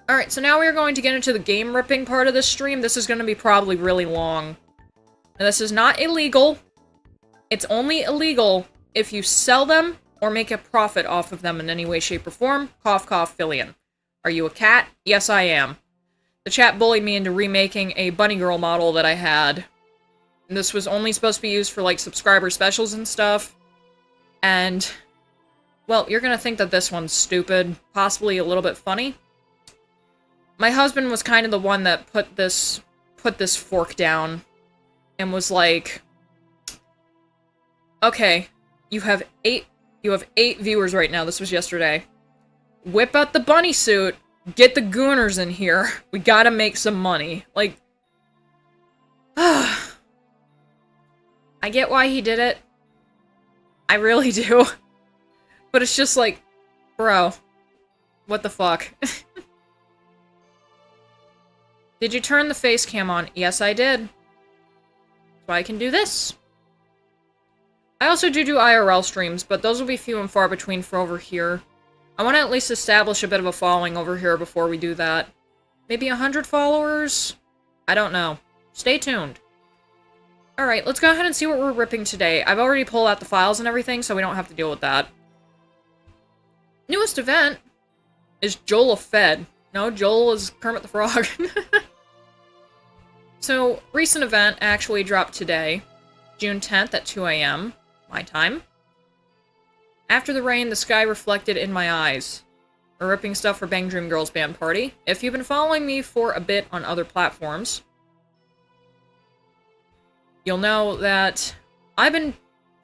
Alright, so now we are going to get into the game ripping part of this stream. This is going to be probably really long. Now, this is not illegal. It's only illegal if you sell them or make a profit off of them in any way, shape, or form. Cough, cough, Fillion. Are you a cat? Yes, I am. The chat bullied me into remaking a bunny girl model that I had. And this was only supposed to be used for, like, subscriber specials and stuff. And, well, you're gonna think that this one's stupid, possibly a little bit funny. My husband was kind of the one that put this fork down and was like, okay, you have eight viewers right now. This was yesterday. Whip out the bunny suit. Get the gooners in here. We gotta make some money. Like, I get why he did it. I really do. But it's just like, bro, what the fuck? Did you turn the face cam on? Yes, I did. So I can do this. I also do IRL streams, but those will be few and far between for over here. I want to at least establish a bit of a following over here before we do that. Maybe 100 followers? I don't know. Stay tuned. Alright, let's go ahead and see what we're ripping today. I've already pulled out the files and everything, so we don't have to deal with that. Newest event is Joel of Fed. No, Joel is Kermit the Frog. So, recent event actually dropped today, June 10th at 2 AM, my time. After the rain, the sky reflected in my eyes. We're ripping stuff for Bang Dream Girls Band Party. If you've been following me for a bit on other platforms, you'll know that I've been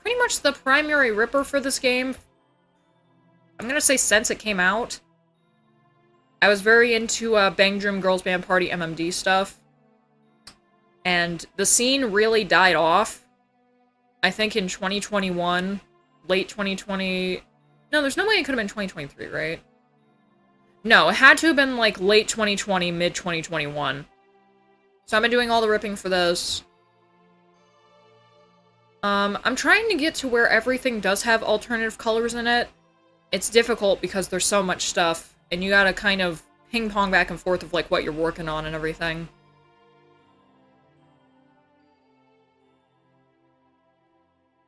pretty much the primary ripper for this game. I'm gonna say since it came out. I was very into Bang Dream Girls Band Party MMD stuff. And the scene really died off, I think in 2021, late 2020... No, there's no way it could have been 2023, right? No, it had to have been, like, late 2020, mid-2021. So I've been doing all the ripping for this. I'm trying to get to where everything does have alternative colors in it. It's difficult because there's so much stuff, and you gotta kind of ping-pong back and forth of, like, what you're working on and everything.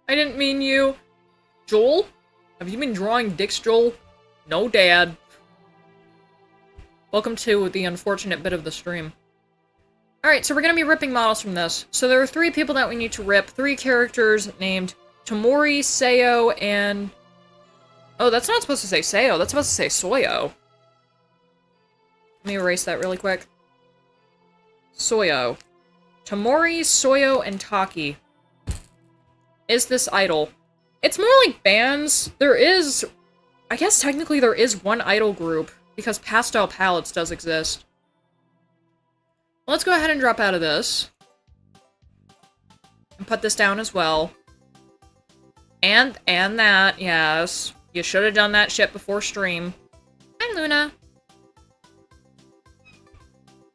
I didn't mean you. Joel? Have you been drawing dicks, Joel? No, Dad. Welcome to the unfortunate bit of the stream. Alright, so we're gonna be ripping models from this. So there are 3 people that we need to rip. 3 characters named Tamori, Seo, and... Oh, that's not supposed to say Seo. That's supposed to say Soyo. Let me erase that really quick. Soyo. Tamori, Soyo, and Taki. Is this idol? It's more like bands. There is... I guess technically there is one idol group, because Pastel Palettes does exist. Let's go ahead and drop out of this. And put this down as well. And that, yes. You should have done that shit before stream. Hi, Luna.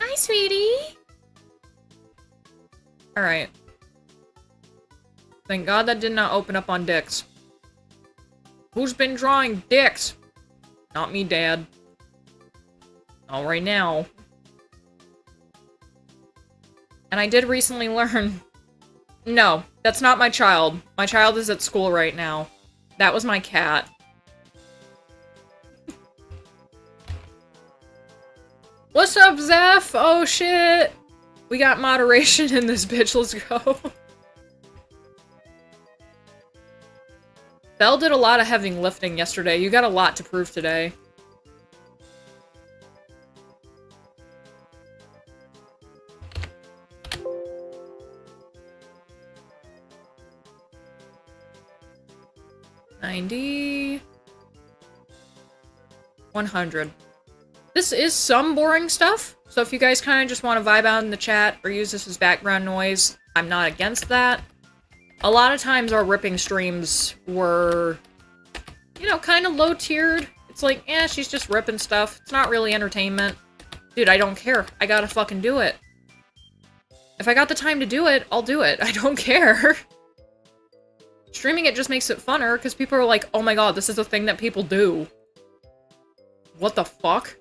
Hi, sweetie. Alright. Thank God that did not open up on dicks. Who's been drawing dicks? Not me, Dad. Not right now. And I did recently learn... No, that's not my child. My child is at school right now. That was my cat. What's up, Zeph? Oh, shit. We got moderation in this bitch. Let's go. Belle did a lot of heavy lifting yesterday. You got a lot to prove today. $90... $100. This is some boring stuff, so if you guys kind of just want to vibe out in the chat or use this as background noise, I'm not against that. A lot of times our ripping streams were, you know, kind of low-tiered. It's like, eh, she's just ripping stuff. It's not really entertainment. Dude, I don't care. I gotta fucking do it. If I got the time to do it, I'll do it. I don't care. Streaming it just makes it funner, because people are like, oh my god, this is a thing that people do. What the fuck?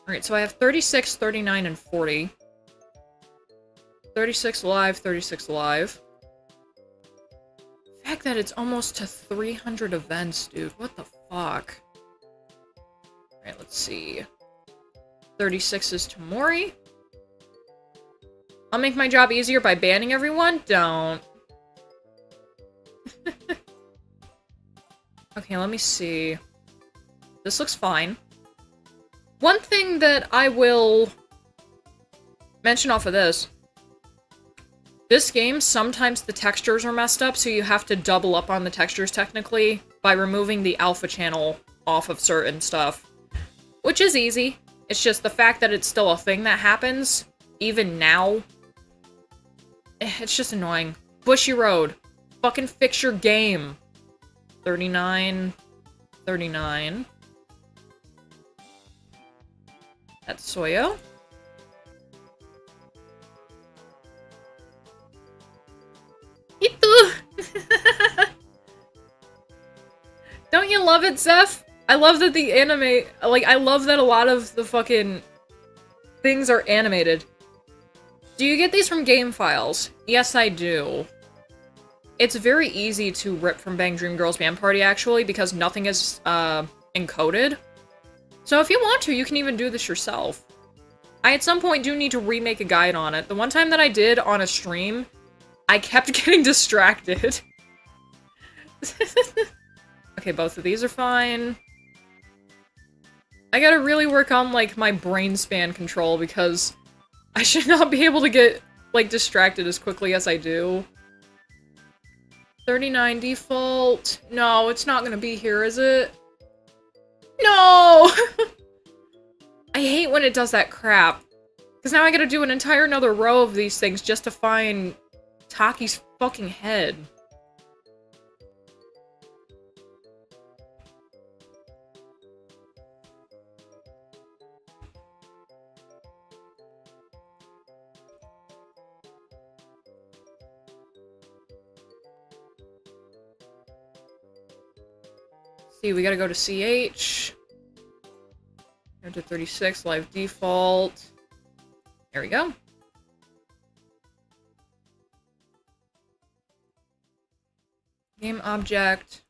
Alright, so I have 36, 39, and 40. 36 live, 36 live. The fact that it's almost to 300 events, dude. What the fuck? Alright, let's see. 36 is Tamori. I'll make my job easier by banning everyone? Don't. Okay, let me see. This looks fine. One thing that I will mention off of this game, sometimes the textures are messed up, so you have to double up on the textures technically by removing the alpha channel off of certain stuff. Which is easy. It's just the fact that it's still a thing that happens, even now. It's just annoying. Bushy Road. Fucking fix your game. 39. 39. That's Soyo. Itu! Don't you love it, Zeph? I love that the anime... Like, I love that a lot of the fucking things are animated. Do you get these from game files? Yes, I do. It's very easy to rip from Bang Dream Girls Band Party, actually, because nothing is, encoded. So if you want to, you can even do this yourself. I, at some point, do need to remake a guide on it. The one time that I did on a stream, I kept getting distracted. Okay, both of these are fine. I gotta really work on, like, my brain span control, because I should not be able to get, like, distracted as quickly as I do. 39 default. No, it's not gonna be here, is it? No! I hate when it does that crap. Because now I gotta do an entire another row of these things just to find Taki's fucking head. See, we gotta go to CH. Go to 36, live default. There we go. Game object.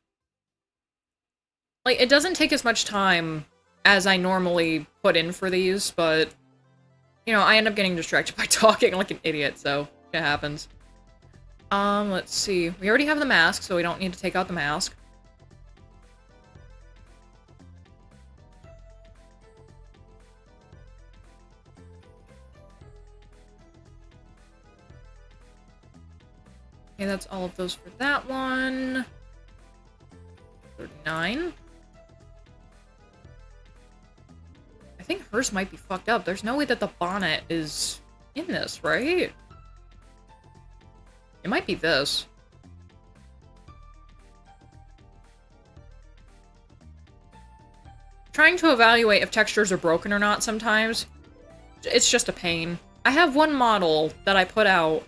Like, it doesn't take as much time as I normally put in for these, but, you know, I end up getting distracted by talking like an idiot, so it happens. Let's see. We already have the mask, so we don't need to take out the mask. Okay, that's all of those for that one. 39. I think hers might be fucked up. There's no way that the bonnet is in this, right? It might be this. Trying to evaluate if textures are broken or not sometimes, it's just a pain. I have one model that I put out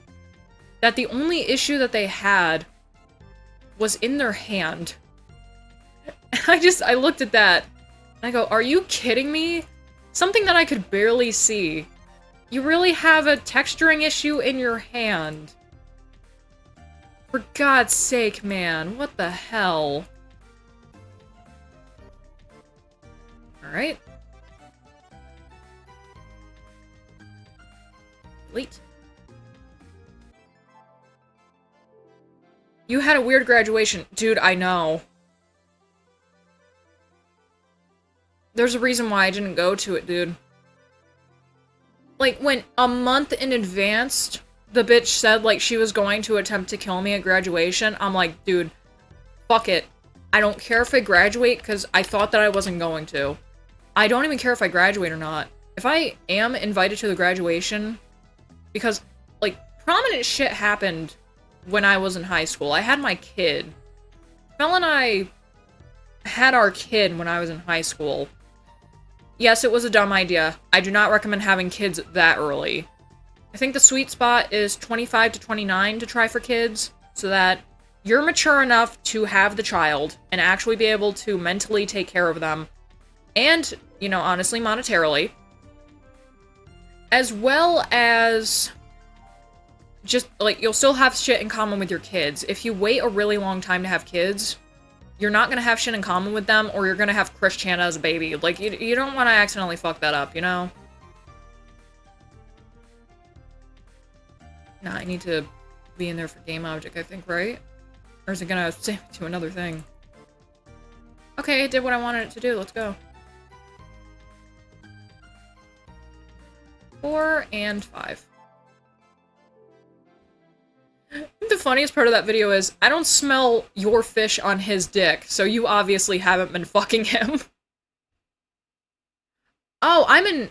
that the only issue that they had was in their hand. I looked at that, and I go, are you kidding me? Something that I could barely see. You really have a texturing issue in your hand. For God's sake, man, what the hell? Alright. Delete. You had a weird graduation. Dude, I know. There's a reason why I didn't go to it, dude. Like, when a month in advance, the bitch said, like, she was going to attempt to kill me at graduation, I'm like, dude, fuck it. I don't care if I graduate, because I thought that I wasn't going to. I don't even care if I graduate or not. If I am invited to the graduation, because, like, prominent shit happened when I was in high school. I had my kid. Mel and I had our kid when I was in high school. Yes, it was a dumb idea. I do not recommend having kids that early. I think the sweet spot is 25 to 29 to try for kids, so that you're mature enough to have the child and actually be able to mentally take care of them. And, you know, honestly, monetarily. As well as just, like, you'll still have shit in common with your kids. If you wait a really long time to have kids, you're not gonna have shit in common with them, or you're gonna have Chris Chan as a baby. Like, you don't want to accidentally fuck that up, you know? Nah, I need to be in there for game object, I think, right? Or is it gonna save me to another thing? Okay, it did what I wanted it to do. Let's go. 4 and 5. The funniest part of that video is, I don't smell your fish on his dick, so you obviously haven't been fucking him. Oh, I'm in...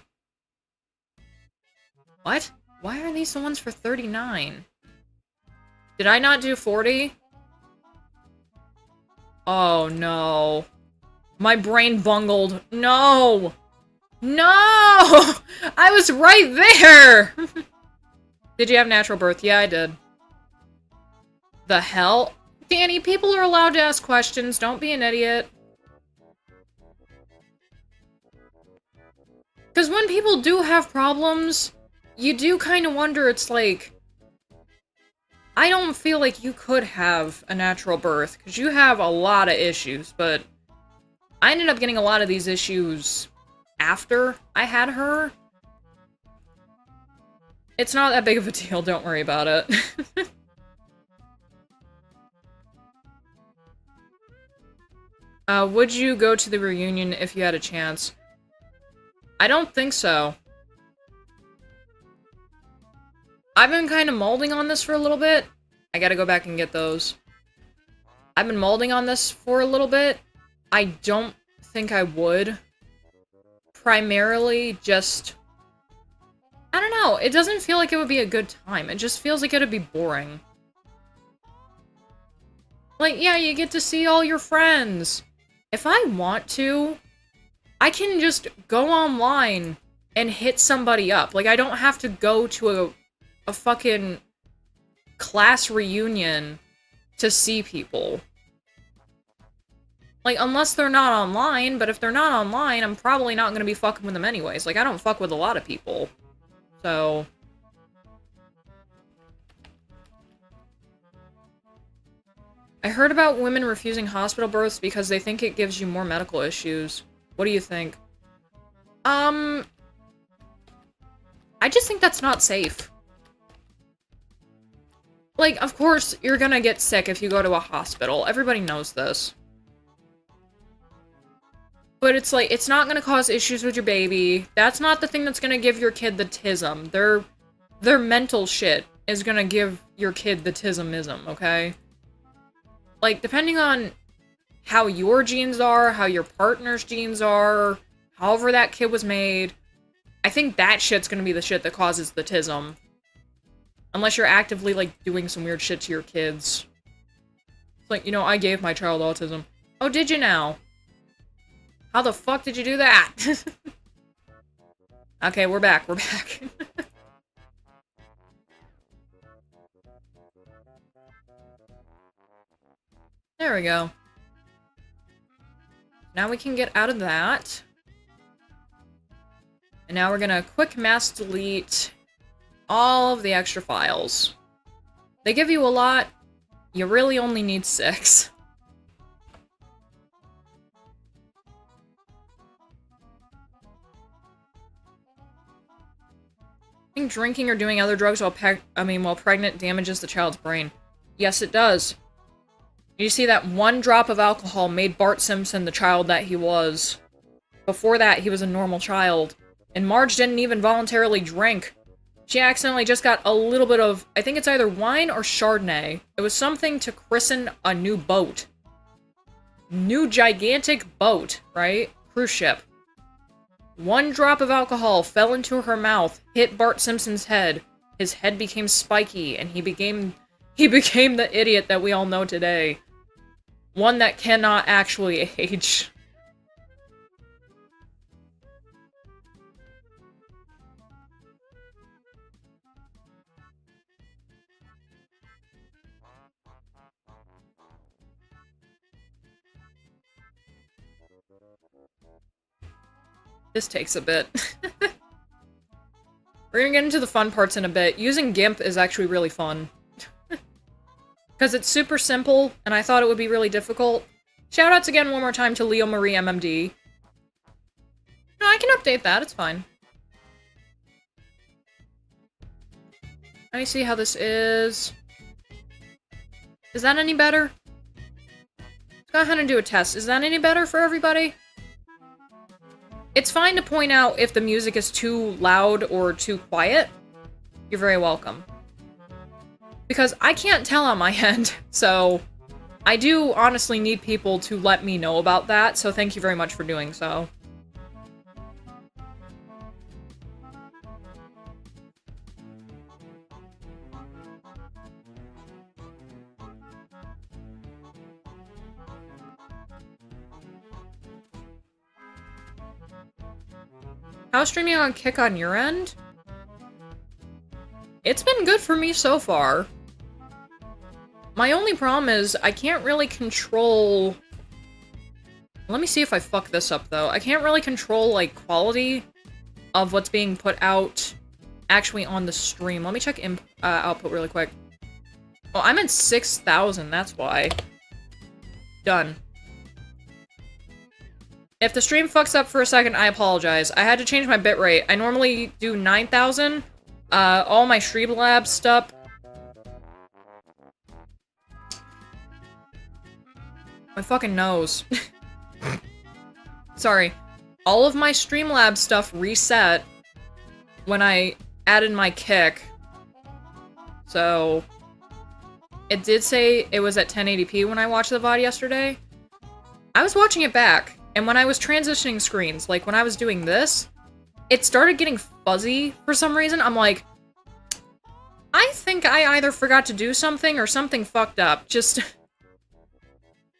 What? Why are these the ones for 39? Did I not do 40? Oh, no. My brain bungled. No! No! I was right there! Did you have natural birth? Yeah, I did. The hell? Danny, people are allowed to ask questions. Don't be an idiot. Because when people do have problems, you do kind of wonder, it's like... I don't feel like you could have a natural birth, because you have a lot of issues, but... I ended up getting a lot of these issues after I had her. It's not that big of a deal, don't worry about it. Would you go to the reunion if you had a chance? I don't think so. I've been kind of molding on this for a little bit. I gotta go back and get those. I've been molding on this for a little bit. I don't think I would. Primarily just... I don't know, it doesn't feel like it would be a good time. It just feels like it'd be boring. Like, yeah, you get to see all your friends. If I want to, I can just go online and hit somebody up. Like, I don't have to go to a fucking class reunion to see people. Like, unless they're not online, but if they're not online, I'm probably not gonna be fucking with them anyways. Like, I don't fuck with a lot of people. So... I heard about women refusing hospital births because they think it gives you more medical issues. What do you think? I just think that's not safe. Like, of course, you're gonna get sick if you go to a hospital. Everybody knows this. But it's like, it's not gonna cause issues with your baby. That's not the thing that's gonna give your kid the tism. Their mental shit is gonna give your kid the tismism, okay? Like, depending on how your genes are, how your partner's genes are, however that kid was made, I think that shit's gonna be the shit that causes the tism. Unless you're actively, like, doing some weird shit to your kids. It's like, you know, I gave my child autism. Oh, did you now? How the fuck did you do that? Okay, we're back, we're back. There we go. Now we can get out of that. And now we're gonna quick mass delete all of the extra files. They give you a lot, you really only need 6. I think drinking or doing other drugs while pregnant damages the child's brain. Yes, it does. You see that one drop of alcohol made Bart Simpson the child that he was. Before that, he was a normal child. And Marge didn't even voluntarily drink. She accidentally just got a little bit of, I think it's either wine or Chardonnay. It was something to christen a new boat. New gigantic boat, right? Cruise ship. One drop of alcohol fell into her mouth, hit Bart Simpson's head. His head became spiky, and he became the idiot that we all know today. One that cannot actually age. This takes a bit. We're gonna get into the fun parts in a bit. Using GIMP is actually really fun. Because it's super simple, and I thought it would be really difficult. Shoutouts again one more time to Leo Marie MMD. No, I can update that, it's fine. Let me see how this is. Is that any better? Let's go ahead and do a test. Is that any better for everybody? It's fine to point out if the music is too loud or too quiet. You're very welcome. Because I can't tell on my end, so I do honestly need people to let me know about that, so thank you very much for doing so. How's streaming on Kick on your end? It's been good for me so far. My only problem is I can't really control... Let me see if I fuck this up, though. I can't really control, like, quality of what's being put out actually on the stream. Let me check output really quick. Oh, I'm at 6,000, that's why. Done. If the stream fucks up for a second, I apologize. I had to change my bitrate. I normally do 9,000. All my Streamlabs stuff. My fucking nose. Sorry. All of my Streamlabs stuff reset when I added my kick. So, it did say it was at 1080p when I watched the VOD yesterday. I was watching it back. And when I was transitioning screens, like when I was doing this, it started getting fuzzy for some reason. I'm like, I think I either forgot to do something or something fucked up. Just, I'm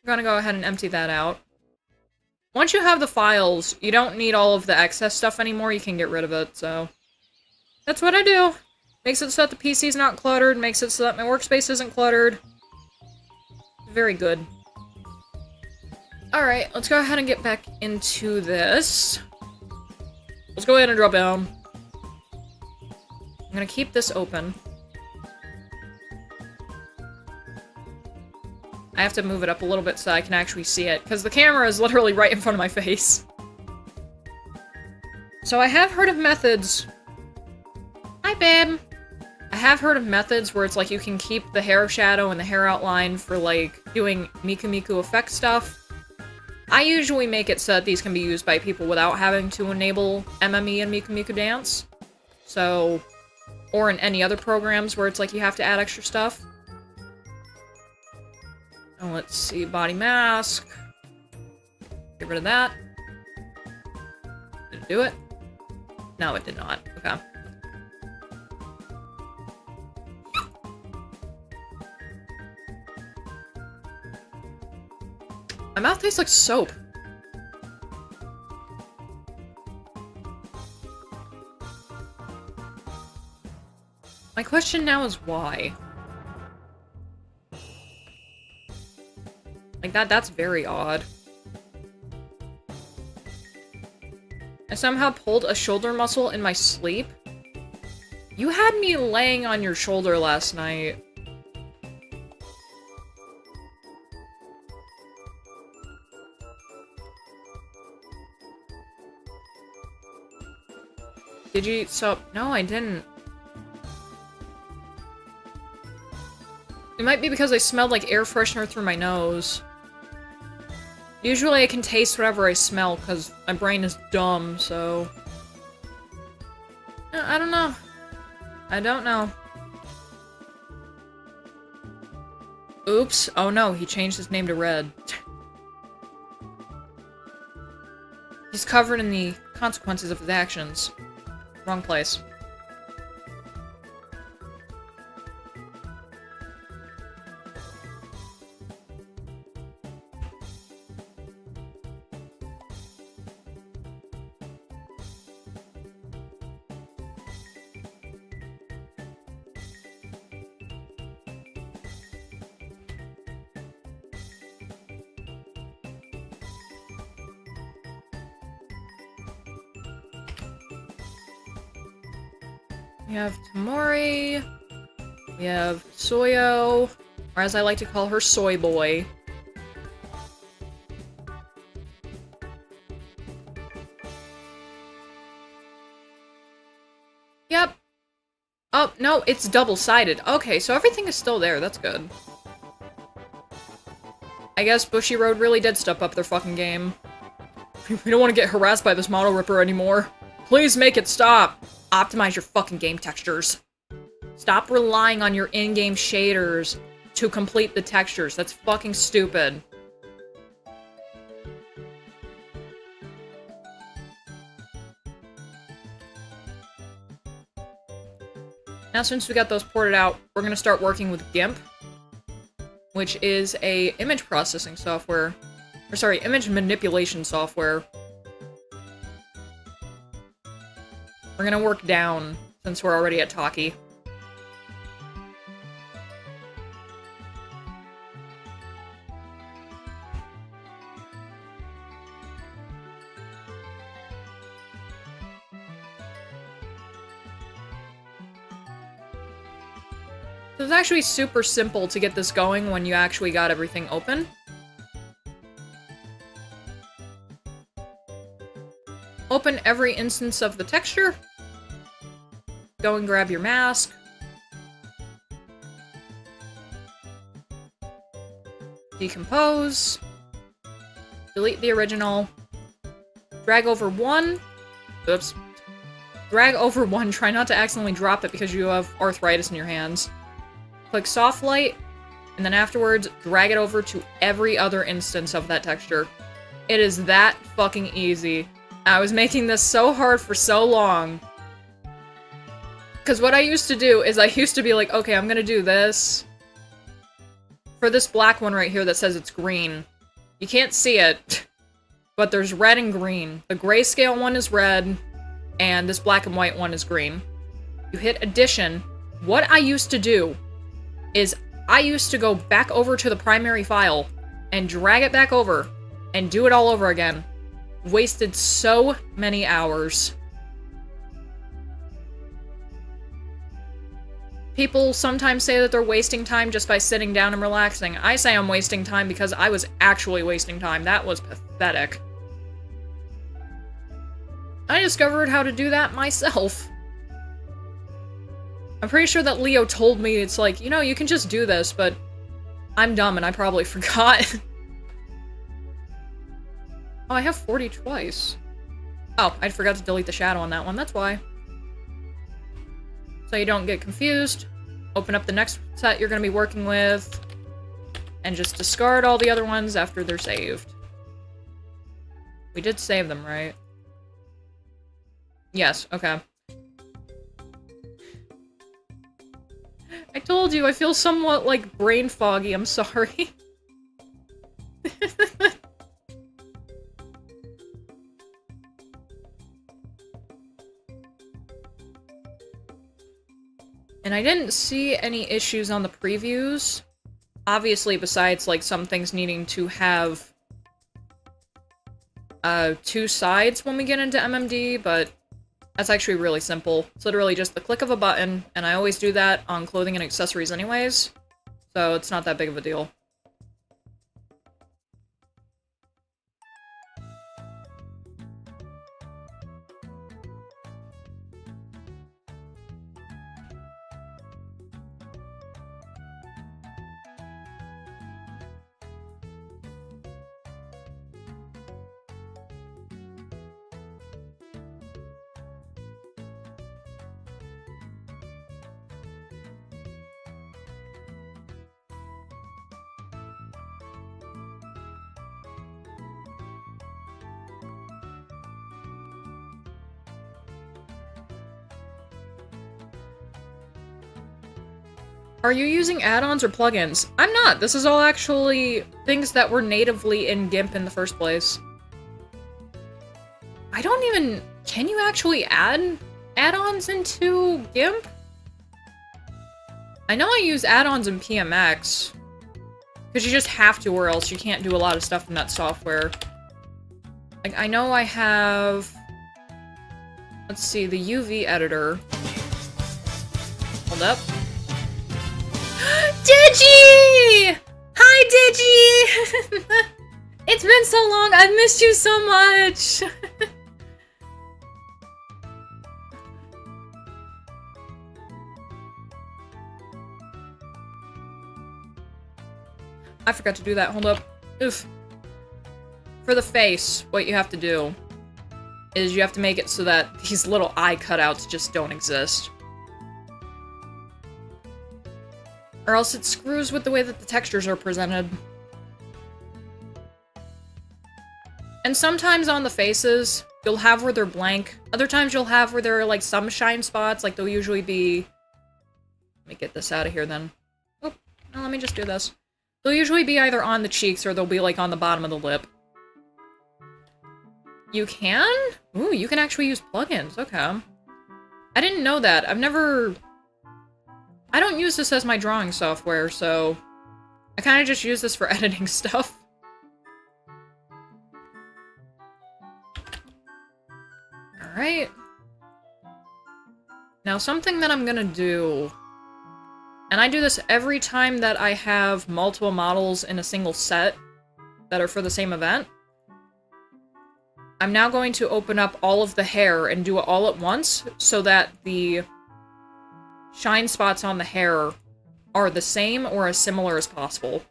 gonna go ahead and empty that out. Once you have the files, you don't need all of the excess stuff anymore. You can get rid of it, so. That's what I do. Makes it so that the PC's not cluttered, makes it so that my workspace isn't cluttered. Very good. Alright, let's go ahead and get back into this. Let's go ahead and drop down. I'm gonna keep this open. I have to move it up a little bit so I can actually see it, because the camera is literally right in front of my face. So I have heard of methods... Hi, babe! I have heard of methods where it's like you can keep the hair shadow and the hair outline for, like, doing Miku Miku effect stuff. I usually make it so that these can be used by people without having to enable MME and Miku Miku Dance. So, or in any other programs where it's like you have to add extra stuff. And let's see, body mask. Get rid of that. Did it do it? No, it did not. Okay. My mouth tastes like soap. My question now is why? Like that's very odd. I somehow pulled a shoulder muscle in my sleep. You had me laying on your shoulder last night. Did you? So, no, I didn't. It might be because I smelled like air freshener through my nose. Usually I can taste whatever I smell because my brain is dumb, so... I don't know. I don't know. Oops. Oh no, he changed his name to Red. He's covered in the consequences of his actions. Wrong place. We have Tamori. We have Soyo, or as I like to call her, Soy Boy. Yep. Oh, no, it's double-sided. Okay, so everything is still there. That's good. I guess Bushy Road really did step up their fucking game. We don't want to get harassed by this model ripper anymore. Please make it stop. Optimize your fucking game textures. Stop relying on your in-game shaders to complete the textures. That's fucking stupid. Now, since we got those ported out, we're gonna start working with GIMP, which is a image processing software. Or sorry, image manipulation software. We're gonna work down, since we're already at Taki. So it's actually super simple to get this going when you actually got everything open. Open every instance of the texture. Go and grab your mask. Decompose. Delete the original. Drag over one. Oops. Drag over one. Try not to accidentally drop it because you have arthritis in your hands. Click soft light, and then afterwards, drag it over to every other instance of that texture. It is that fucking easy. I was making this so hard for so long. Because what I used to do is I used to be like, okay, I'm gonna do this. For this black one right here that says it's green. You can't see it, but there's red and green. The grayscale one is red, and this black and white one is green. You hit addition. What I used to do is I used to go back over to the primary file and drag it back over and do it all over again. Wasted so many hours. People sometimes say that they're wasting time just by sitting down and relaxing. I say I'm wasting time because I was actually wasting time. That was pathetic. I discovered how to do that myself. I'm pretty sure that Leo told me, it's like, you know, you can just do this, but I'm dumb and I probably forgot. Oh, I have 40 twice. Oh, I forgot to delete the shadow on that one, that's why. So you don't get confused. Open up the next set you're going to be working with, and just discard all the other ones after they're saved. We did save them, right? Yes, okay. I told you, I feel somewhat, like, brain foggy, I'm sorry. And I didn't see any issues on the previews. Obviously, besides, like, some things needing to have two sides when we get into MMD, but that's actually really simple. It's literally just the click of a button, and I always do that on clothing and accessories anyways, so it's not that big of a deal. Are you using add-ons or plugins? I'm not! This is all actually things that were natively in GIMP in the first place. I don't even... Can you actually add add-ons into GIMP? I know I use add-ons in PMX. Because you just have to, or else you can't do a lot of stuff in that software. Like, I know I have... Let's see, the UV editor. Hold up. Digi! Hi, Digi! It's been so long. I've missed you so much. I forgot to do that. Hold up. Oof. For the face, what you have to do is you have to make it so that these little eye cutouts just don't exist. Or else it screws with the way that the textures are presented. And sometimes on the faces, you'll have where they're blank. Other times you'll have where there are, like, some shine spots. Like, they'll usually be... Let me get this out of here, then. Oh, no, let me just do this. They'll usually be either on the cheeks or they'll be, like, on the bottom of the lip. You can? Ooh, you can actually use plugins. Okay. I didn't know that. I've never... I don't use this as my drawing software, so... I kind of just use this for editing stuff. Alright. Now, something that I'm gonna do... And I do this every time that I have multiple models in a single set that are for the same event. I'm now going to open up all of the hair and do it all at once so that the shine spots on the hair are the same or as similar as possible.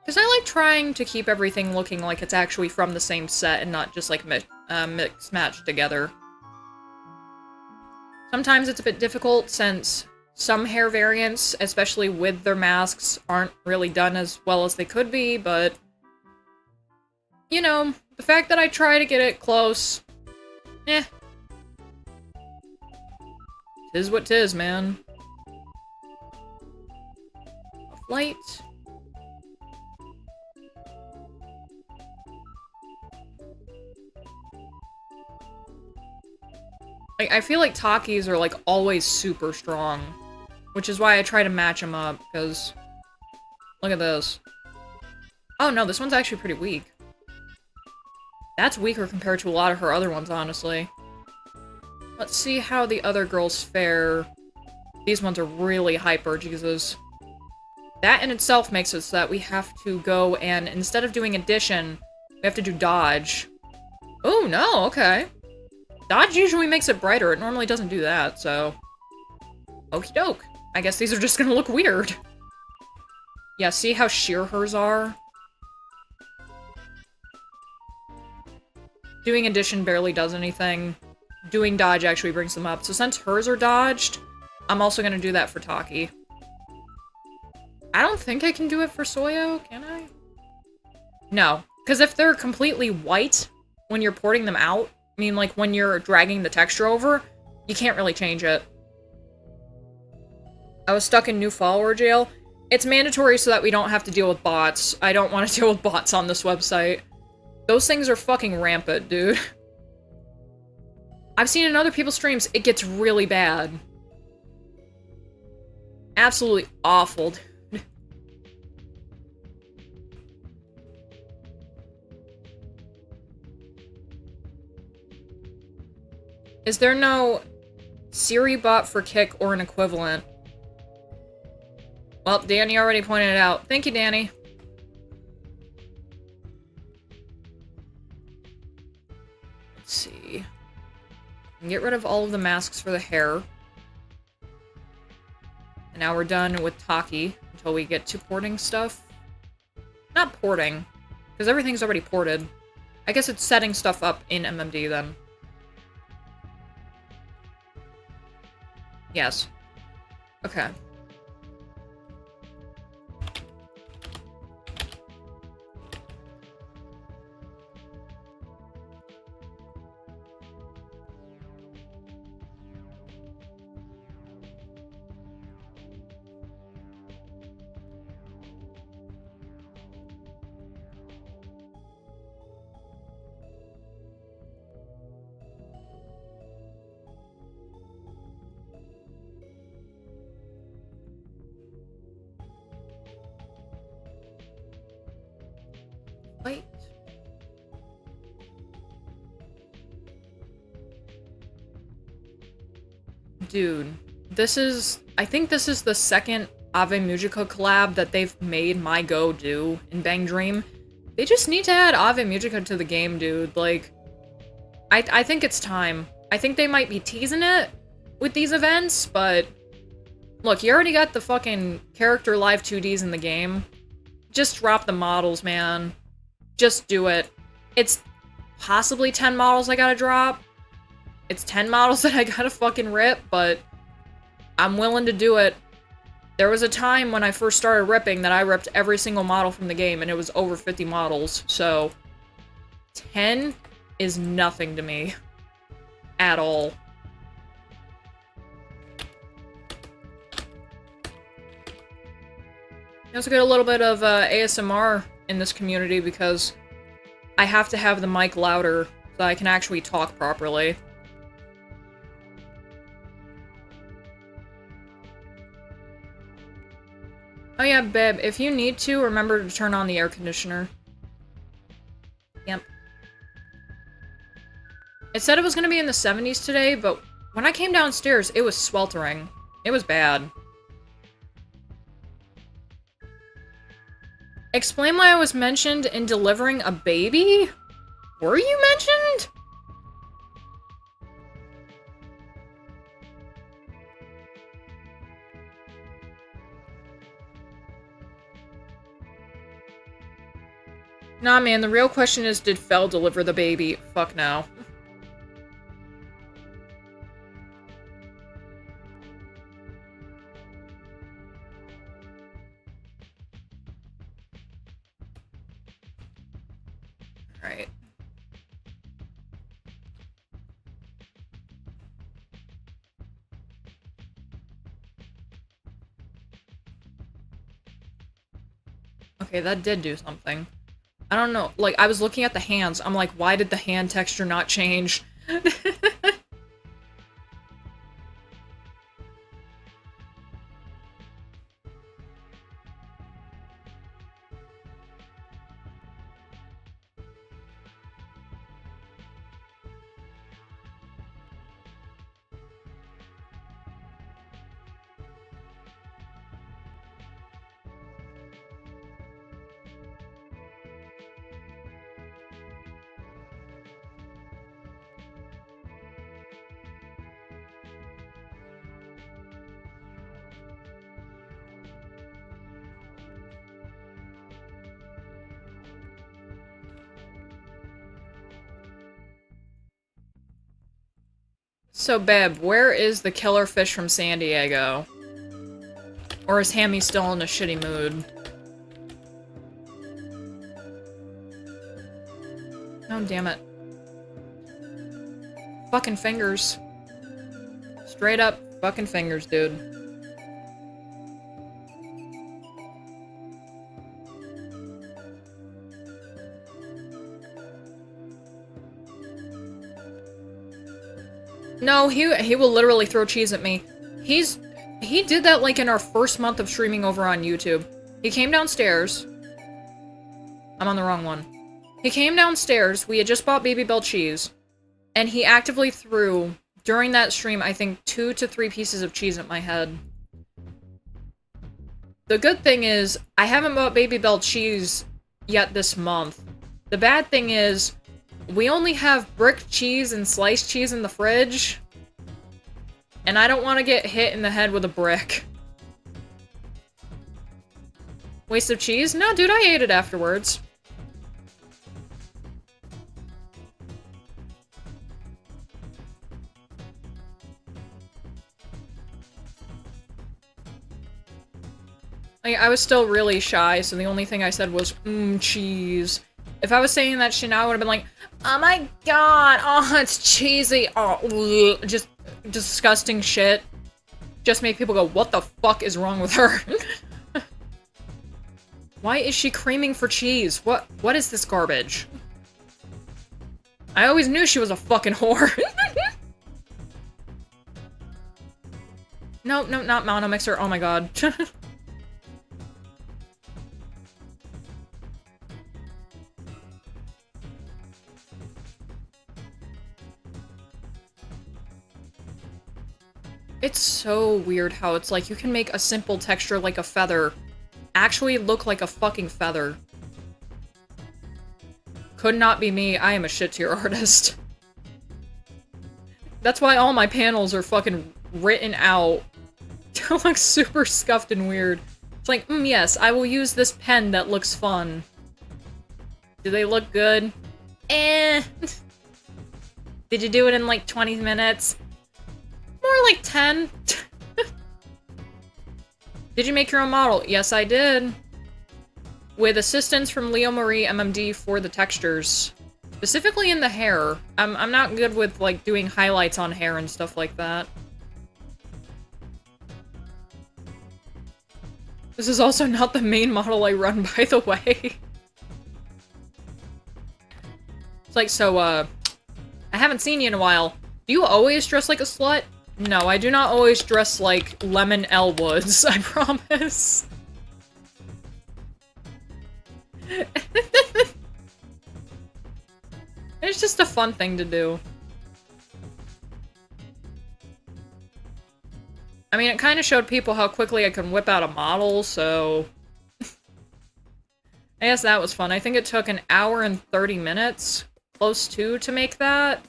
Because I like trying to keep everything looking like it's actually from the same set and not just like mix-matched together. Sometimes it's a bit difficult since some hair variants, especially with their masks, aren't really done as well as they could be, but... You know, the fact that I try to get it close... Eh. Tis what tis, man. Light. Like, I feel like Takis are, like, always super strong. Which is why I try to match them up, because... Look at this. Oh no, this one's actually pretty weak. That's weaker compared to a lot of her other ones, honestly. Let's see how the other girls fare. These ones are really hyper, Jesus. That in itself makes it so that we have to go and, instead of doing addition, we have to do dodge. Oh, no, okay. Dodge usually makes it brighter. It normally doesn't do that, so... Okie doke. I guess these are just gonna look weird. Yeah, see how sheer hers are? Doing addition barely does anything. Doing dodge actually brings them up. So since hers are dodged, I'm also gonna do that for Taki. I don't think I can do it for Soyo, can I? No, because if they're completely white when you're porting them out, I mean, like, when you're dragging the texture over, you can't really change it. I was stuck in new follower jail. It's mandatory so that we don't have to deal with bots. I don't want to deal with bots on this website. Those things are fucking rampant, dude. I've seen in other people's streams, it gets really bad. Absolutely awful, dude. Is there no Siri bot for Kick or an equivalent? Well, Danny already pointed it out. Thank you, Danny. Let's see. Get rid of all of the masks for the hair. And now we're done with Taki until we get to porting stuff. Not porting, because everything's already ported. I guess it's setting stuff up in MMD then. Yes. Okay. dude, I think this is the second Ave Musica collab that they've made my go do in Bang Dream. They just need to add Ave Musica to the game, dude. Like, I think it's time. I think they might be teasing it with these events, but look, you already got the fucking character live 2Ds in the game. Just drop the models, man. Just do it. It's possibly 10 models I gotta drop. It's 10 models that I gotta fucking rip, but I'm willing to do it. There was a time when I first started ripping that I ripped every single model from the game, and it was over 50 models, so 10 is nothing to me. At all. I also get a little bit of ASMR in this community because I have to have the mic louder so I can actually talk properly. Oh yeah, babe, if you need to, remember to turn on the air conditioner. Yep. It said it was gonna be in the 70s today, but when I came downstairs, it was sweltering. It was bad. Explain why I was mentioned in delivering a baby? Were you mentioned? Nah, man, the real question is, did Fel deliver the baby? Fuck no. Alright. Okay, that did do something. I don't know, like, I was looking at the hands, I'm like, why did the hand texture not change? So, Beb, where is the killer fish from San Diego? Or is Hammy still in a shitty mood? Oh, damn it. Fucking fingers. Straight up fucking fingers, dude. No, he will literally throw cheese at me. He did that like in our first month of streaming over on YouTube. He came downstairs. I'm on the wrong one. He came downstairs, we had just bought Baby Bell cheese, and he actively threw, during that stream, I think 2 to 3 pieces of cheese at my head. The good thing is, I haven't bought Baby Bell cheese yet this month. The bad thing is, we only have brick cheese and sliced cheese in the fridge, and I don't want to get hit in the head with a brick. Waste of cheese? No, dude, I ate it afterwards. Like, I was still really shy, so the only thing I said was, cheese. If I was saying that shit now, I would have been like, oh my god, oh, it's cheesy, oh, ugh. Just disgusting shit. Just make people go, what the fuck is wrong with her? Why is she creaming for cheese? What is this garbage? I always knew she was a fucking whore. No, not Mono Mixer, oh my god. It's so weird how it's like you can make a simple texture like a feather actually look like a fucking feather. Could not be me. I am a shit tier artist. That's why all my panels are fucking written out. They're like super scuffed and weird. It's like, yes, I will use this pen that looks fun. Do they look good? Eh. Did you do it in like 20 minutes? More like 10. Did you make your own model? Yes, I did. With assistance from Leo Marie MMD for the textures. Specifically in the hair. I'm not good with, like, doing highlights on hair and stuff like that. This is also not the main model I run, by the way. It's like, so, I haven't seen you in a while. Do you always dress like a slut? No, I do not always dress like Lemon Elwoods, I promise. It's just a fun thing to do. I mean, it kind of showed people how quickly I can whip out a model, so... I guess that was fun. I think it took an hour and 30 minutes, close to make that.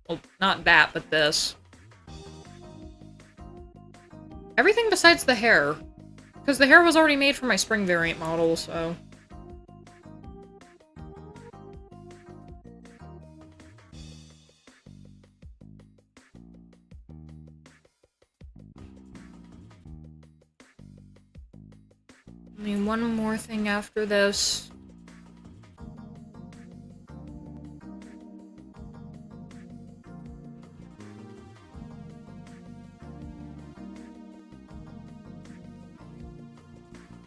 Well, not that, but this. Everything besides the hair. Because the hair was already made for my spring variant model, so... I mean, one more thing after this.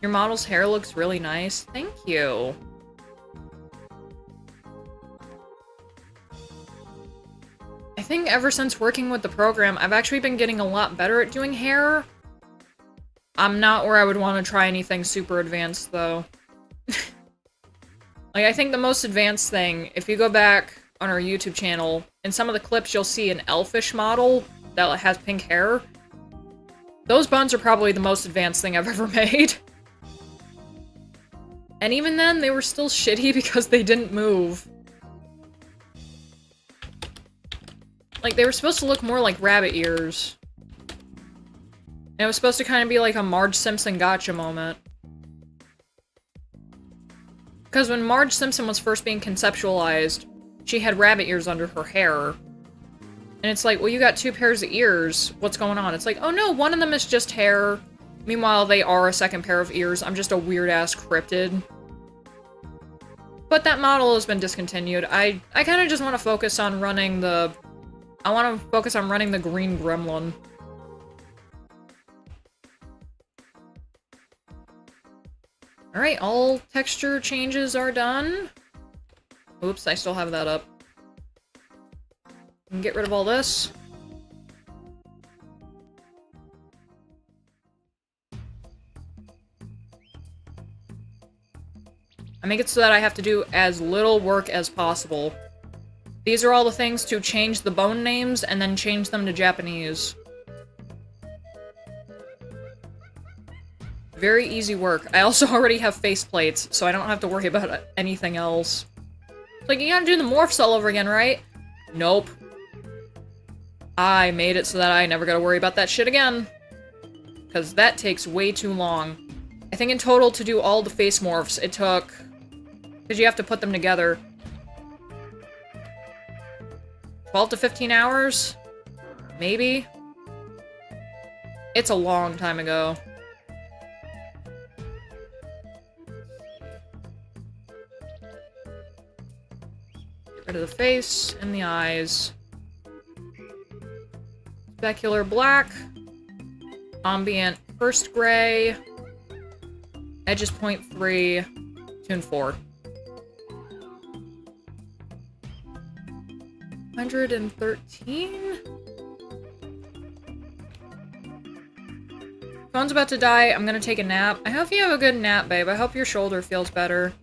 Your model's hair looks really nice. Thank you. I think ever since working with the program, I've actually been getting a lot better at doing hair. I'm not where I would want to try anything super advanced, though. Like, I think the most advanced thing, if you go back on our YouTube channel, in some of the clips you'll see an elfish model that has pink hair. Those buns are probably the most advanced thing I've ever made. And even then, they were still shitty because they didn't move. Like, they were supposed to look more like rabbit ears. And it was supposed to kind of be like a Marge Simpson gotcha moment. Because when Marge Simpson was first being conceptualized, she had rabbit ears under her hair. And it's like, well, you got two pairs of ears. What's going on? It's like, oh no, one of them is just hair. Meanwhile, they are a second pair of ears. I'm just a weird-ass cryptid. But that model has been discontinued. I kind of just want to focus on running the... I want to focus on running the green gremlin. Alright, all texture changes are done. Oops, I still have that up. And get rid of all this. I make it so that I have to do as little work as possible. These are all the things to change the bone names and then change them to Japanese. Very easy work. I also already have faceplates, so I don't have to worry about anything else. Like, you gotta do the morphs all over again, right? Nope. I made it so that I never gotta worry about that shit again. Because that takes way too long. I think in total to do all the face morphs, it took... Because you have to put them together. 12 to 15 hours? Maybe? It's a long time ago. Get rid of the face and the eyes. Specular black. Ambient first gray. Edges 0.3. Tune 4. 113? Phone's about to die. I'm gonna take a nap. I hope you have a good nap, babe. I hope your shoulder feels better.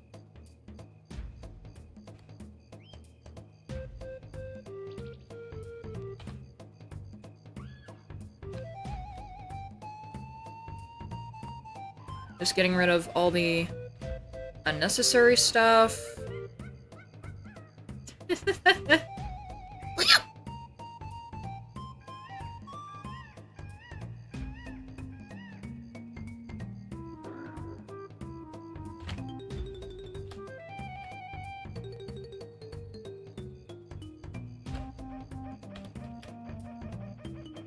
Just getting rid of all the unnecessary stuff.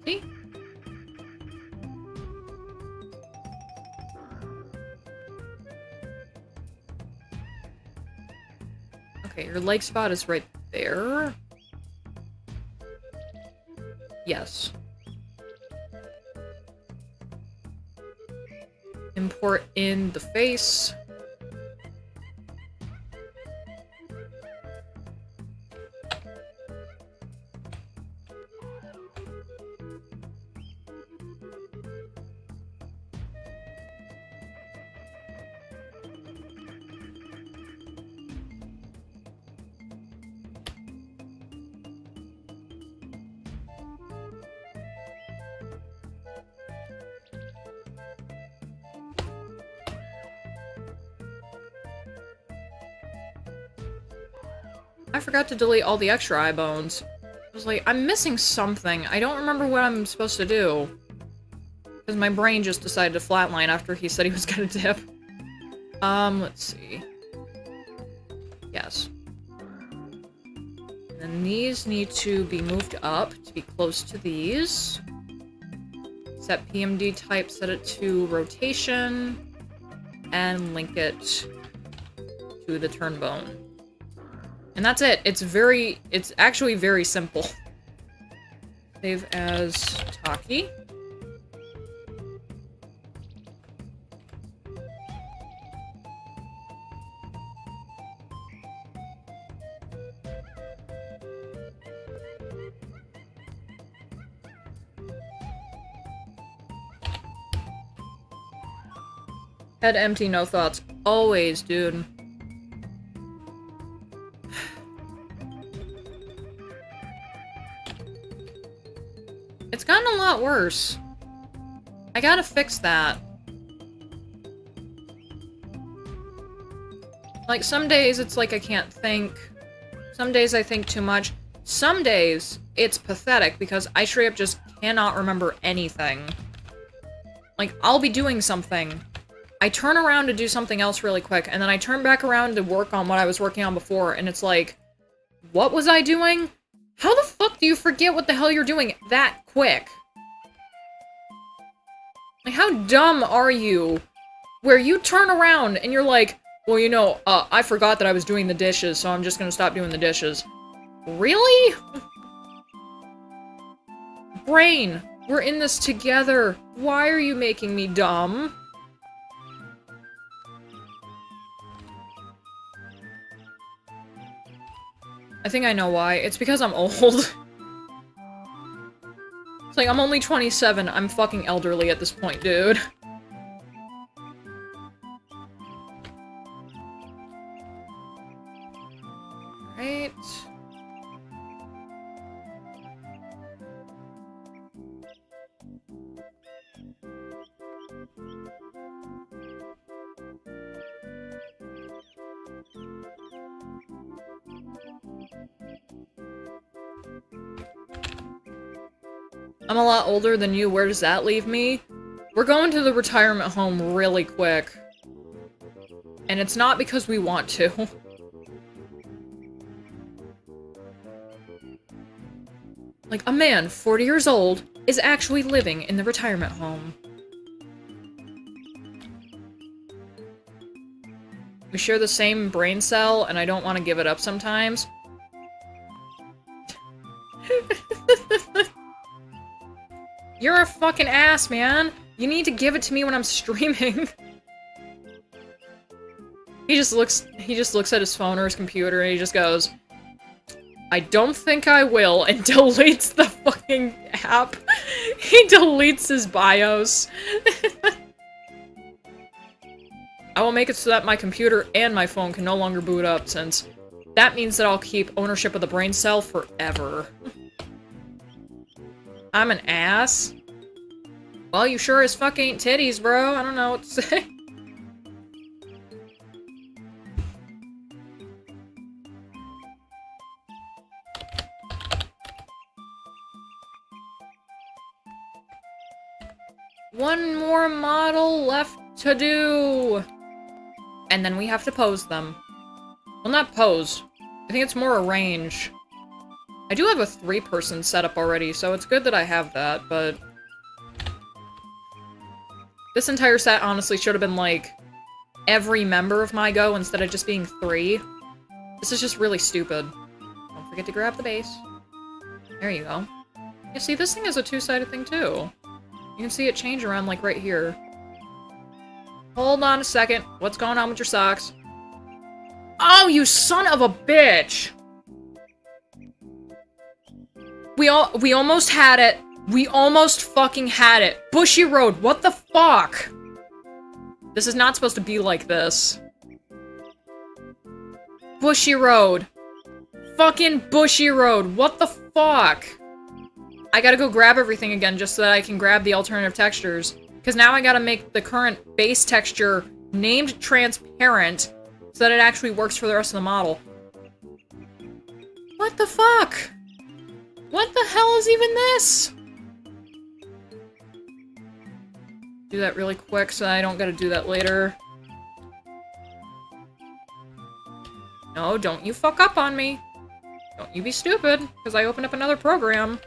See? Okay, your leg spot is right there. Yes. Import in the face. I forgot to delete all the extra eye bones. I was like, I'm missing something. I don't remember what I'm supposed to do. Because my brain just decided to flatline after he said he was gonna dip. Let's see. Yes. And then these need to be moved up to be close to these. Set PMD type, set it to rotation, and link it to the turn bone. And that's it. It's actually very simple. Save as Taki. Head empty, no thoughts. Always, dude. It's gotten a lot worse. I gotta fix that. Like, some days it's like I can't think. Some days I think too much. Some days it's pathetic because I straight up just cannot remember anything. Like, I'll be doing something. I turn around to do something else really quick, and then I turn back around to work on what I was working on before, and it's like, what was I doing? How the fuck do you forget what the hell you're doing that quick? Like, how dumb are you? Where you turn around and you're like, well, you know, I forgot that I was doing the dishes, so I'm just gonna stop doing the dishes. Really? Brain, we're in this together. Why are you making me dumb? I think I know why. It's because I'm old. It's like, I'm only 27. I'm fucking elderly at this point, dude. Right. I'm a lot older than you. Where does that leave me? We're going to the retirement home really quick. And it's not because we want to. Like, a man, 40 years old, is actually living in the retirement home. We share the same brain cell, and I don't want to give it up sometimes. You're a fucking ass, man! You need to give it to me when I'm streaming. He just looks at his phone or his computer and he just goes, I don't think I will, and deletes the fucking app. He deletes his BIOS. I will make it so that my computer and my phone can no longer boot up, since that means that I'll keep ownership of the brain cell forever. I'm an ass? Well, you sure as fuck ain't titties, bro. I don't know what to say. One more model left to do. And then we have to pose them. Well, not pose. I think it's more arrange. I do have a 3-person setup already, so it's good that I have that, but... This entire set honestly should have been, like, every member of my go instead of just being 3. This is just really stupid. Don't forget to grab the base. There you go. You see, this thing is a 2-sided thing, too. You can see it change around, like, right here. Hold on a second. What's going on with your socks? Oh, you son of a bitch! We almost had it. We almost fucking had it. Bushy Road, what the fuck? This is not supposed to be like this. Bushy Road. Fucking Bushy Road, what the fuck? I gotta go grab everything again just so that I can grab the alternative textures. Because now I gotta make the current base texture named transparent so that it actually works for the rest of the model. What the fuck? What the hell is even this? Do that really quick so I don't gotta do that later. No, don't you fuck up on me. Don't you be stupid, because I opened up another program.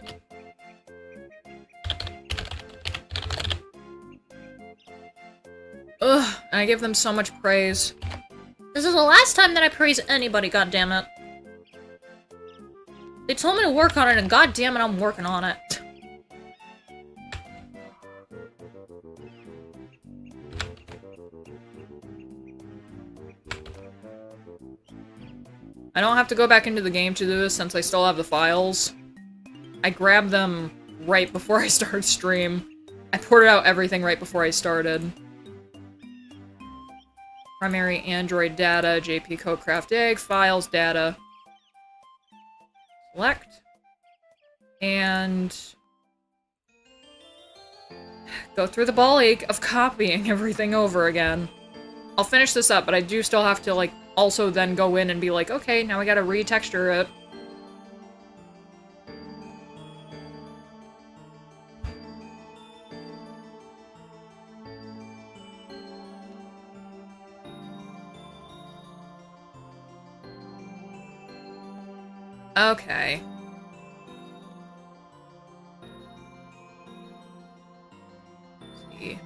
Ugh, and I give them so much praise. This is the last time that I praise anybody, goddammit. They told me to work on it, and goddammit, I'm working on it. I don't have to go back into the game to do this since I still have the files. I grabbed them right before I started stream. I ported out everything right before I started. Primary Android data, JP Codecraft Egg, files, data. Select. And go through the ball ache of copying everything over again. I'll finish this up, but I do still have to, like, also then go in and be like, okay, now we gotta retexture it. Okay. Let's see.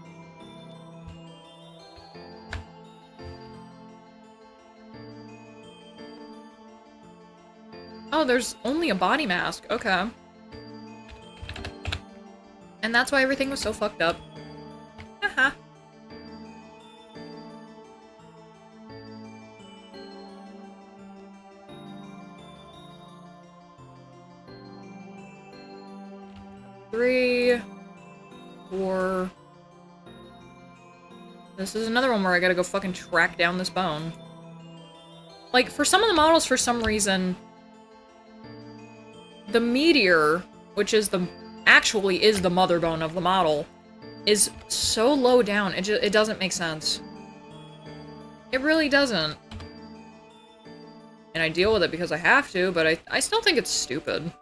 Oh, there's only a body mask. Okay. And that's why everything was so fucked up. Haha. Three, 4. This is another one where I gotta go fucking track down this bone. Like, for some of the models, for some reason, the meteor, which is actually is the mother bone of the model, is so low down, it doesn't make sense. It really doesn't. And I deal with it because I have to, but I still think it's stupid.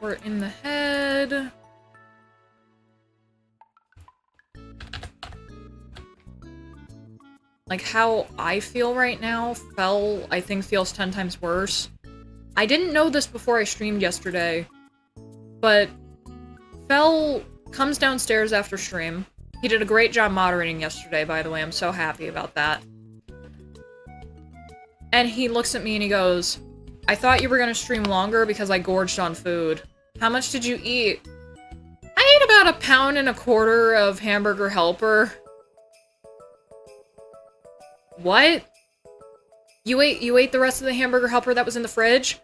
We're in the head. Like, how I feel right now, Fel, I think, feels 10 times worse. I didn't know this before I streamed yesterday, but Fel comes downstairs after stream. He did a great job moderating yesterday, by the way. I'm so happy about that. And he looks at me and he goes, I thought you were gonna stream longer because I gorged on food. How much did you eat? I ate about 1.25 pounds of hamburger helper. What? You ate the rest of the hamburger helper that was in the fridge?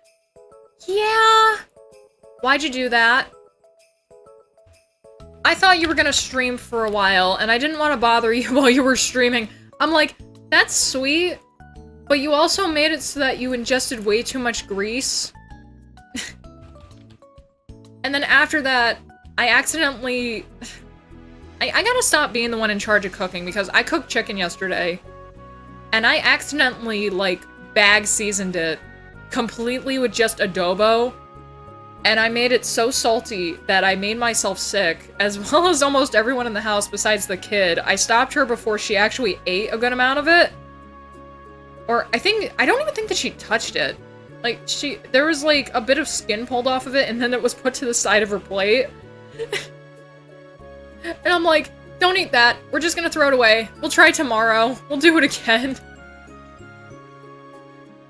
Yeah. Why'd you do that? I thought you were gonna stream for a while, and I didn't want to bother you while you were streaming. I'm like, that's sweet, but you also made it so that you ingested way too much grease. And then after that, I accidentally... I gotta stop being the one in charge of cooking, because I cooked chicken yesterday, and I accidentally, like, bag seasoned it completely with just adobo, and I made it so salty that I made myself sick, as well as almost everyone in the house besides the kid. I stopped her before she actually ate a good amount of it. Or, I don't even think that she touched it. Like, there was, like, a bit of skin pulled off of it, and then it was put to the side of her plate. And I'm like, don't eat that. We're just gonna throw it away. We'll try tomorrow. We'll do it again.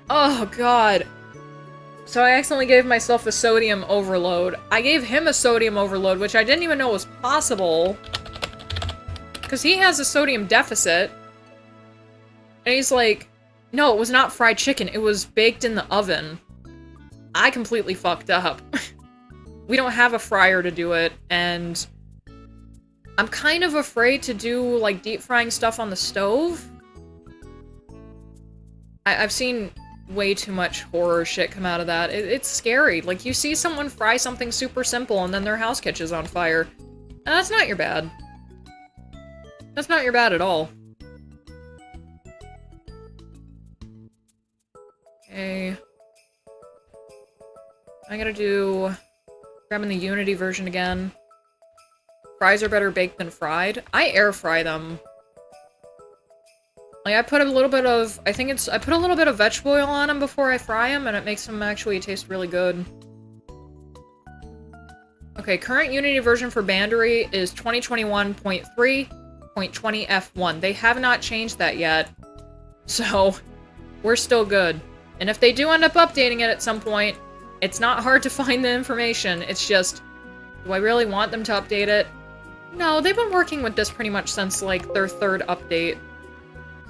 Oh, God. So I accidentally gave myself a sodium overload. I gave him a sodium overload, which I didn't even know was possible. Because he has a sodium deficit. And he's like, no, it was not fried chicken. It was baked in the oven. I completely fucked up. We don't have a fryer to do it, and I'm kind of afraid to do, like, deep frying stuff on the stove. I've seen way too much horror shit come out of that. It's scary. Like, you see someone fry something super simple and then their house catches on fire. And that's not your bad. That's not your bad at all. Okay. I gotta do... grabbing the Unity version again. Fries are better baked than fried. I air fry them. Like, I put a little bit of... I put a little bit of vegetable oil on them before I fry them, and it makes them actually taste really good. Okay, current Unity version for Bandery is 2021.3.20F1. They have not changed that yet. So, we're still good. And if they do end up updating it at some point, it's not hard to find the information. It's just, do I really want them to update it? No, they've been working with this pretty much since, like, their third update.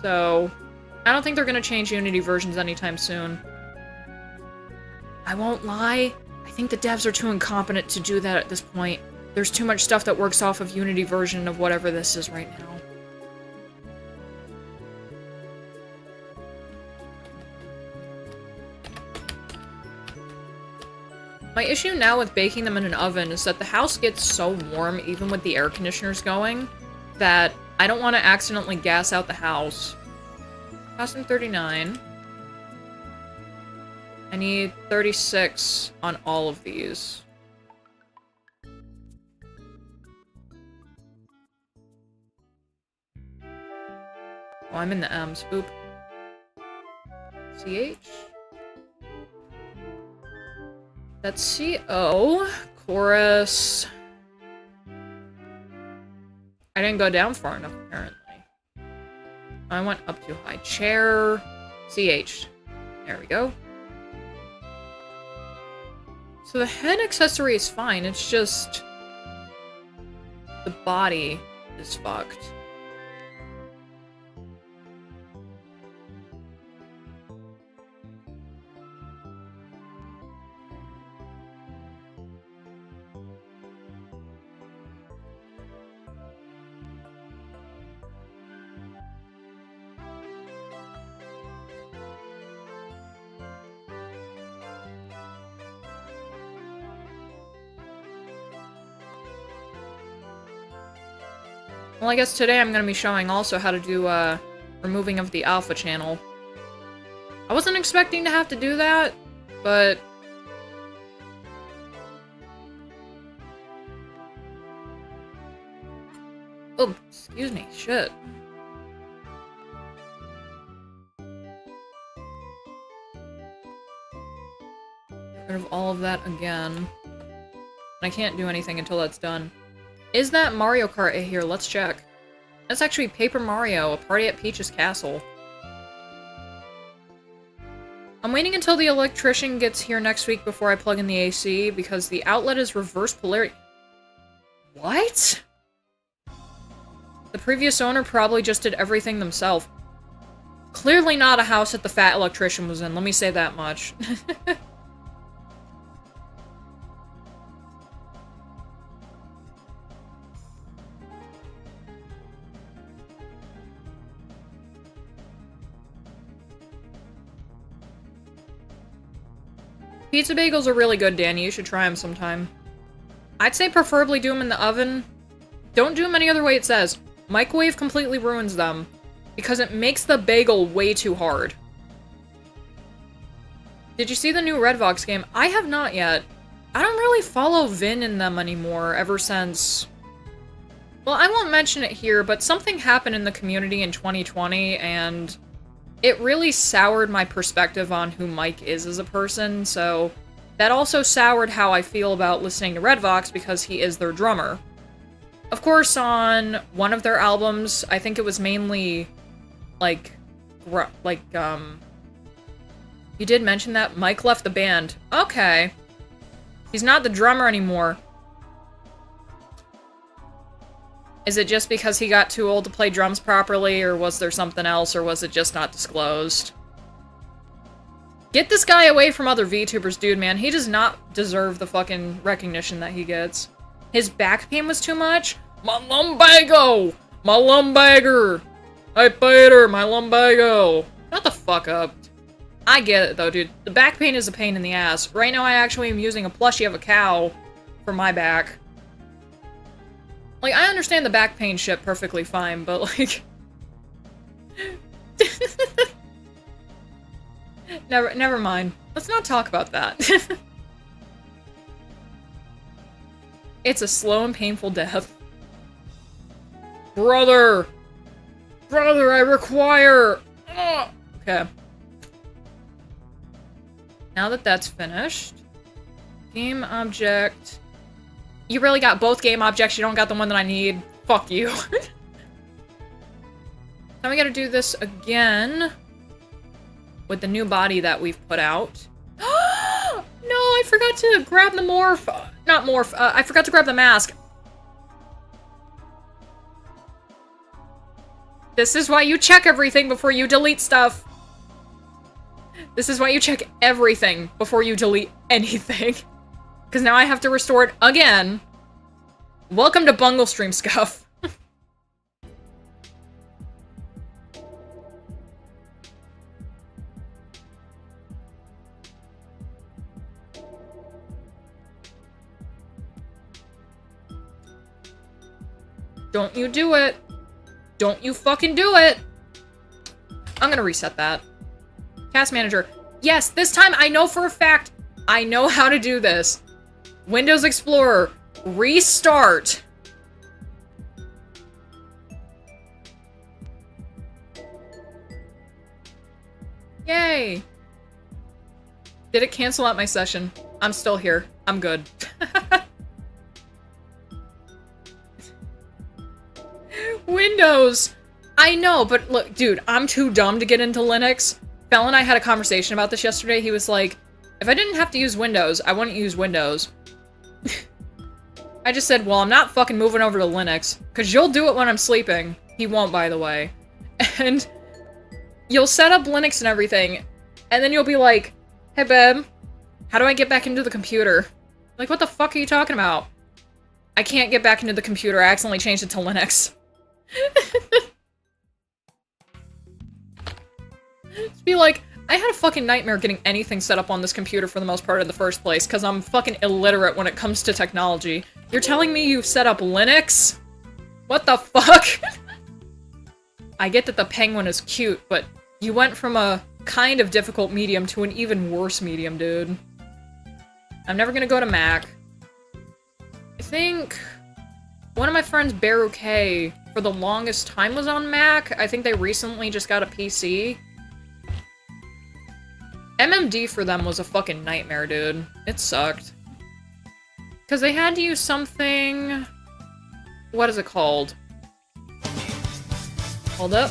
So, I don't think they're gonna change Unity versions anytime soon. I won't lie, I think the devs are too incompetent to do that at this point. There's too much stuff that works off of Unity version of whatever this is right now. My issue now with baking them in an oven is that the house gets so warm, even with the air conditioners going, that I don't want to accidentally gas out the house. Costume 39. I need 36 on all of these. Oh, I'm in the M's. Oop. CH? That's CO. Chorus. I didn't go down far enough, apparently. I went up too high. Chair. CH. There we go. So the head accessory is fine, it's just... the body is fucked. Well, I guess today I'm going to be showing also how to do, removing of the alpha channel. I wasn't expecting to have to do that, but... oh, excuse me, shit. Get rid of all of that again. I can't do anything until that's done. Is that Mario Kart here? Let's check. That's actually Paper Mario, A Party at Peach's Castle. I'm waiting until the electrician gets here next week before I plug in the AC, because the outlet is reverse polarity. What? The previous owner probably just did everything themselves. Clearly not a house that the fat electrician was in, let me say that much. Pizza bagels are really good, Danny. You should try them sometime. I'd say preferably do them in the oven. Don't do them any other way it says. Microwave completely ruins them. Because it makes the bagel way too hard. Did you see the new Redvox game? I have not yet. I don't really follow Vin in them anymore ever since... Well, I won't mention it here, but something happened in the community in 2020, and it really soured my perspective on who Mike is as a person, so that also soured how I feel about listening to Redvox because he is their drummer. Of course, on one of their albums, I think it was mainly, you did mention that Mike left the band. Okay. He's not the drummer anymore. Is it just because he got too old to play drums properly, or was there something else, or was it just not disclosed? Get this guy away from other VTubers, dude, man. He does not deserve the fucking recognition that he gets. His back pain was too much? My lumbago! My lumbagger! I paid her, my lumbago! Shut the fuck up. I get it, though, dude. The back pain is a pain in the ass. Right now, I actually am using a plushie of a cow for my back. Like, I understand the back pain shit perfectly fine, but, like... Never mind. Let's not talk about that. It's a slow and painful death. Brother! Brother, I require... Ugh. Okay. Now that that's finished... Game object... You really got both game objects, you don't got the one that I need. Fuck you. Now we gotta do this again. With the new body that we've put out. No, I forgot to grab the morph. Not morph, I forgot to grab the mask. This is why you check everything before you delete stuff. This is why you check everything before you delete anything. Because now I have to restore it again. Welcome to Bungle Stream Scuff. Don't you do it. Don't you fucking do it. I'm gonna reset that. Task manager. Yes, this time I know for a fact I know how to do this. Windows Explorer. Restart. Yay. Did it cancel out my session? I'm still here. I'm good. Windows! I know, but look, dude, I'm too dumb to get into Linux. Fel and I had a conversation about this yesterday. He was like, if I didn't have to use Windows, I wouldn't use Windows. I just said, well, I'm not fucking moving over to Linux, because you'll do it when I'm sleeping. He won't, by the way. And you'll set up Linux and everything, and then you'll be like, hey, babe, how do I get back into the computer? Like, what the fuck are you talking about? I can't get back into the computer. I accidentally changed it to Linux. Just be like, I had a fucking nightmare getting anything set up on this computer for the most part in the first place, because I'm fucking illiterate when it comes to technology. You're telling me you've set up Linux? What the fuck? I get that the penguin is cute, but you went from a kind of difficult medium to an even worse medium, dude. I'm never gonna go to Mac. I think one of my friends, Baruch, for the longest time was on Mac. I think they recently just got a PC. MMD for them was a fucking nightmare, dude. It sucked. Because they had to use something... What is it called? Hold up.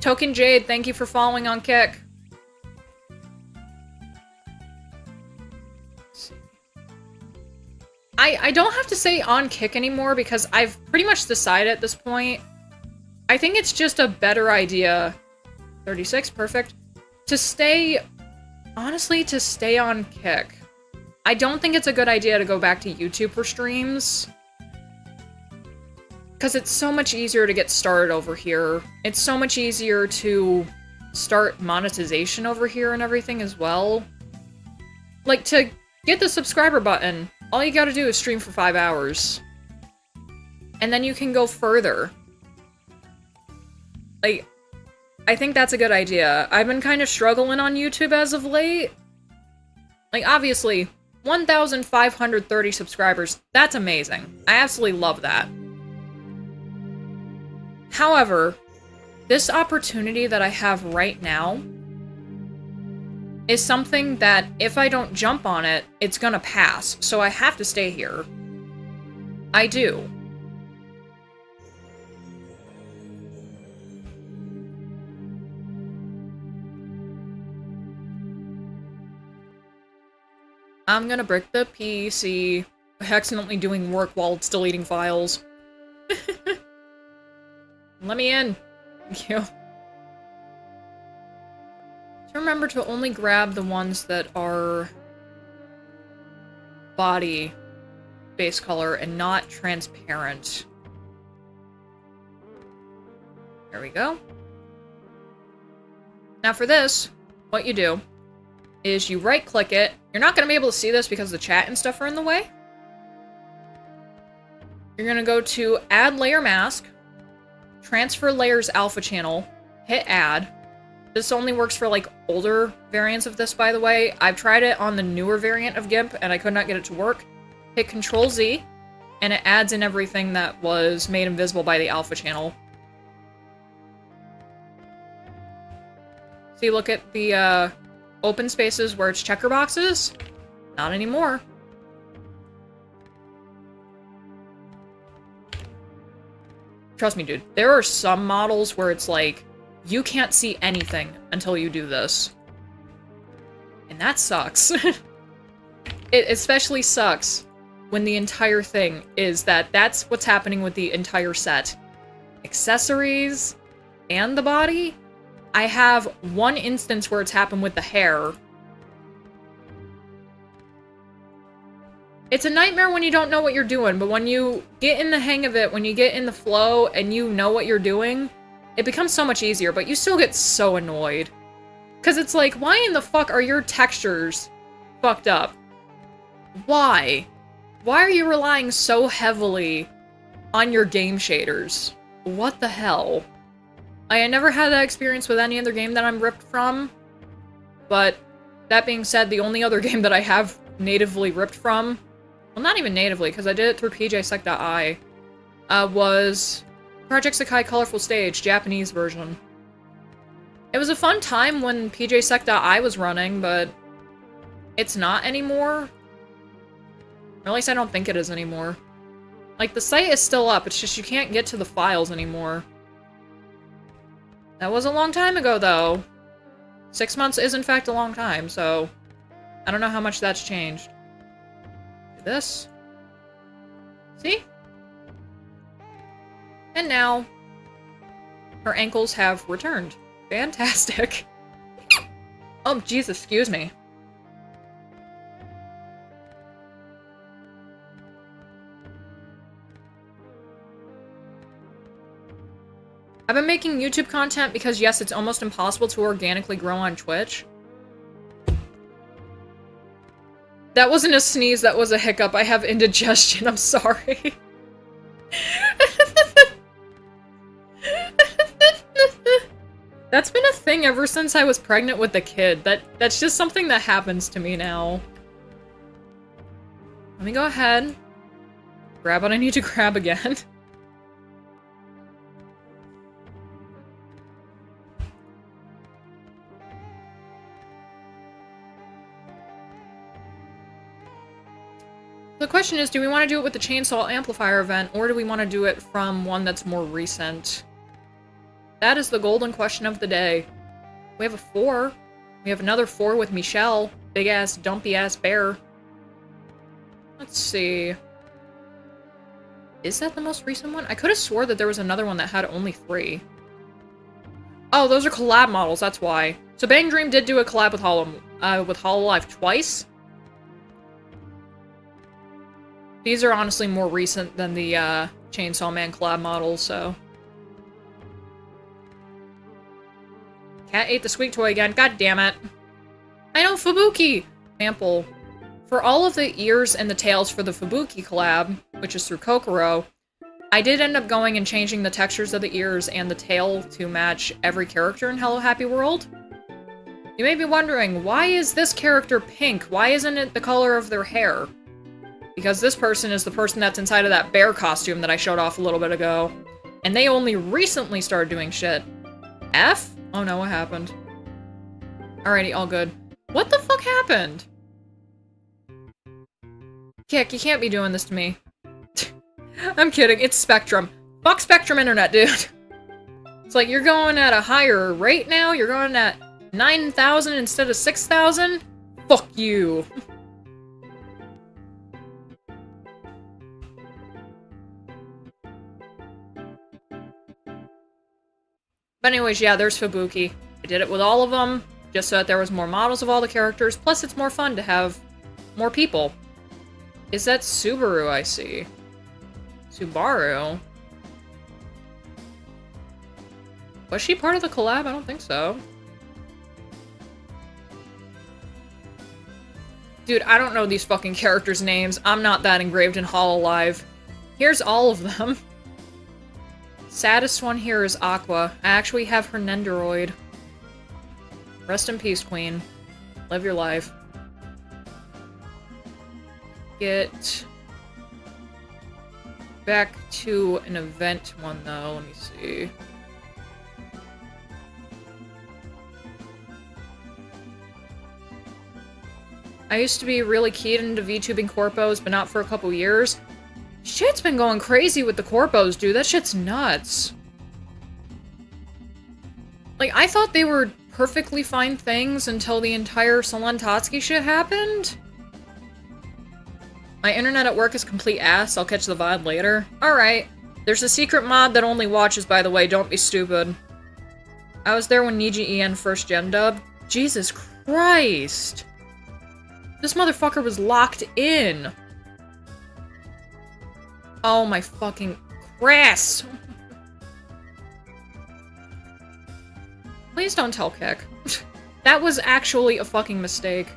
Token Jade, thank you for following on Kick. I don't have to say on Kick anymore because I've pretty much decided at this point. I think it's just a better idea. 36, perfect. To stay, honestly, to stay on Kick. I don't think it's a good idea to go back to YouTube for streams. Because it's so much easier to get started over here. It's so much easier to start monetization over here and everything as well. Like, to get the subscriber button, all you gotta do is stream for 5 hours. And then you can go further. Like, I think that's a good idea. I've been kind of struggling on YouTube as of late. Like, obviously, 1,530 subscribers, that's amazing. I absolutely love that. However, this opportunity that I have right now is something that if I don't jump on it, it's gonna pass. So I have to stay here. I do. I'm gonna brick the PC, accidentally doing work while it's deleting files. Let me in. Thank you. So remember to only grab the ones that are body base color and not transparent. There we go. Now for this, what you do is you right-click it. You're not going to be able to see this because the chat and stuff are in the way. You're going to go to Add Layer Mask, Transfer Layers Alpha Channel, hit Add. This only works for, like, older variants of this, by the way. I've tried it on the newer variant of GIMP, and I could not get it to work. Hit Control-Z, and it adds in everything that was made invisible by the Alpha Channel. So you look at the, open spaces where it's checker boxes. Not anymore. Trust me, dude. There are some models where it's like, you can't see anything until you do this. And that sucks. It especially sucks when the entire thing is that that's what's happening with the entire set. Accessories and the body. I have one instance where it's happened with the hair. It's a nightmare when you don't know what you're doing, but when you get in the hang of it, when you get in the flow and you know what you're doing, it becomes so much easier, but you still get so annoyed. Because it's like, why in the fuck are your textures fucked up? Why? Why are you relying so heavily on your game shaders? What the hell? I never had that experience with any other game that I'm ripped from, but that being said, the only other game that I have natively ripped from, well, not even natively, because I did it through pjsec.i, was Project Sakai Colorful Stage, Japanese version. It was a fun time when pjsec.i was running, but it's not anymore. Or at least I don't think it is anymore. Like, the site is still up, it's just you can't get to the files anymore. That was a long time ago, though. 6 months is, in fact, a long time, so I don't know how much that's changed. Do this. See? And now, her ankles have returned. Fantastic. Oh, Jesus, excuse me. I've been making YouTube content because, yes, it's almost impossible to organically grow on Twitch. That wasn't a sneeze, that was a hiccup. I have indigestion, I'm sorry. That's been a thing ever since I was pregnant with a kid. That's just something that happens to me now. Let me go ahead. Grab what I need to grab again. The question is, do we want to do it with the chainsaw amplifier event, or do we want to do it from one that's more recent? That is the golden question of the day. We have a 4. We have another 4 with Michelle. Big-ass, dumpy-ass bear. Let's see. Is that the most recent one? I could have swore that there was another one that had only 3. Oh, those are collab models, that's why. So Bang Dream did do a collab with Hololive twice. These are honestly more recent than the Chainsaw Man collab models, so... Cat ate the squeak toy again. God damn it. I know, Fubuki! Example. For all of the ears and the tails for the Fubuki collab, which is through Kokoro, I did end up going and changing the textures of the ears and the tail to match every character in Hello Happy World. You may be wondering, why is this character pink? Why isn't it the color of their hair? Because this person is the person that's inside of that bear costume that I showed off a little bit ago. And they only recently started doing shit. F? Oh no, what happened? Alrighty, all good. What the fuck happened? Kick, you can't be doing this to me. I'm kidding, it's Spectrum. Fuck Spectrum Internet, dude. It's like, you're going at a higher rate now? You're going at 9,000 instead of 6,000? Fuck you. But anyways, yeah, there's Fubuki. I did it with all of them, just so that there was more models of all the characters, plus it's more fun to have more people. Is that Subaru I see? Subaru? Was she part of the collab? I don't think so. Dude, I don't know these fucking characters' names. I'm not that engraved in Hololive. Here's all of them. Saddest one here is Aqua. I actually have her Nendoroid. Rest in peace, Queen. Live your life. Get back to an event one, though. Let me see. I used to be really keyed into VTubing corpos, but not for a couple years. Shit's been going crazy with the corpos, dude. That shit's nuts. Like, I thought they were perfectly fine things until the entire Salon Tatsuki shit happened. My internet at work is complete ass. I'll catch the VOD later. Alright. There's a secret mod that only watches, by the way. Don't be stupid. I was there when Niji En first gen dubbed. Jesus Christ. This motherfucker was locked in. Oh my fucking Chris! Please don't tell Kick. That was actually a fucking mistake.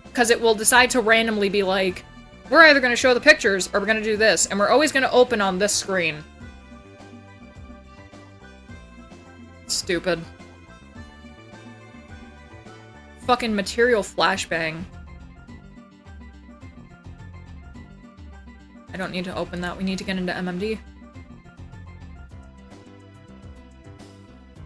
Because it will decide to randomly be like, we're either going to show the pictures or we're going to do this, and we're always going to open on this screen. Stupid. Fucking material flashbang. I don't need to open that. We need to get into MMD.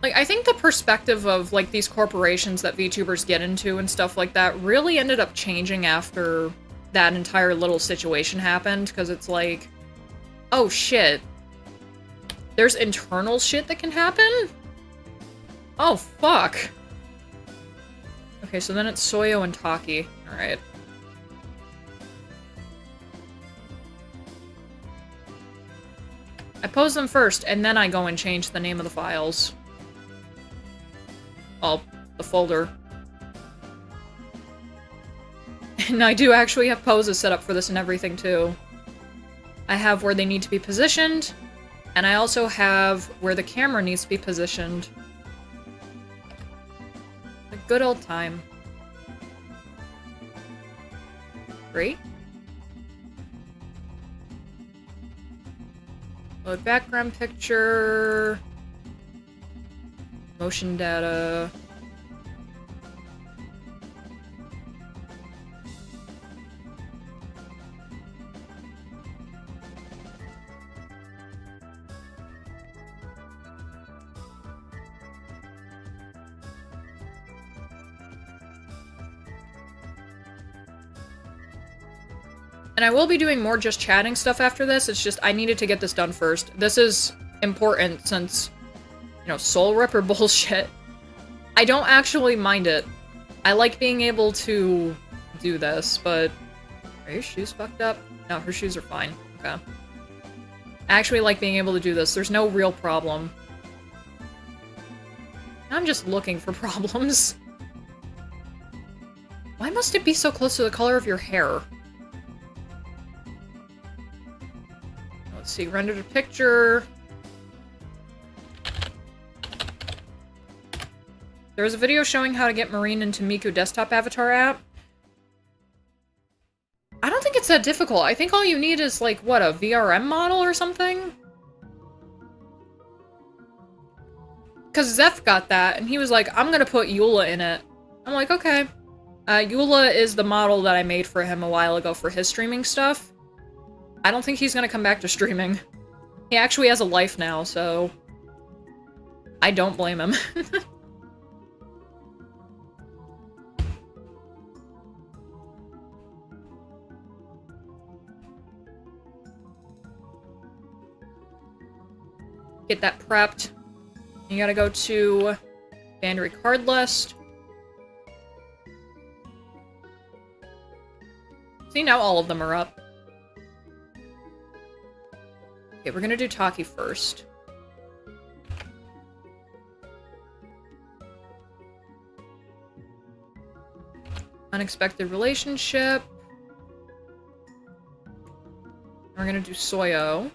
Like, I think the perspective of, like, these corporations that VTubers get into and stuff like that really ended up changing after that entire little situation happened, because it's like, oh shit. There's internal shit that can happen? Oh, fuck. Okay, so then it's Soyo and Taki. Alright. I pose them first, and then I go and change the name of the files. Well, the folder. And I do actually have poses set up for this and everything, too. I have where they need to be positioned, and I also have where the camera needs to be positioned. A good old time. Great. Load background picture. Motion data. And I will be doing more just chatting stuff after this, it's just I needed to get this done first. This is important since, you know, Soul Ripper bullshit. I don't actually mind it. I like being able to do this, but... Are your shoes fucked up? No, her shoes are fine. Okay. I actually like being able to do this. There's no real problem. I'm just looking for problems. Why must it be so close to the color of your hair? Let's see, rendered a picture. There was a video showing how to get Marine into Miku desktop avatar app. I don't think it's that difficult. I think all you need is, like, what, a VRM model or something? Because Zeph got that, and he was like, I'm gonna put Eula in it. I'm like, okay. Eula is the model that I made for him a while ago for his streaming stuff. I don't think he's gonna come back to streaming. He actually has a life now, so... I don't blame him. Get that prepped. You gotta go to Boundary card list. See, now all of them are up. Okay, we're gonna do Taki first. Unexpected relationship. We're gonna do Soyo.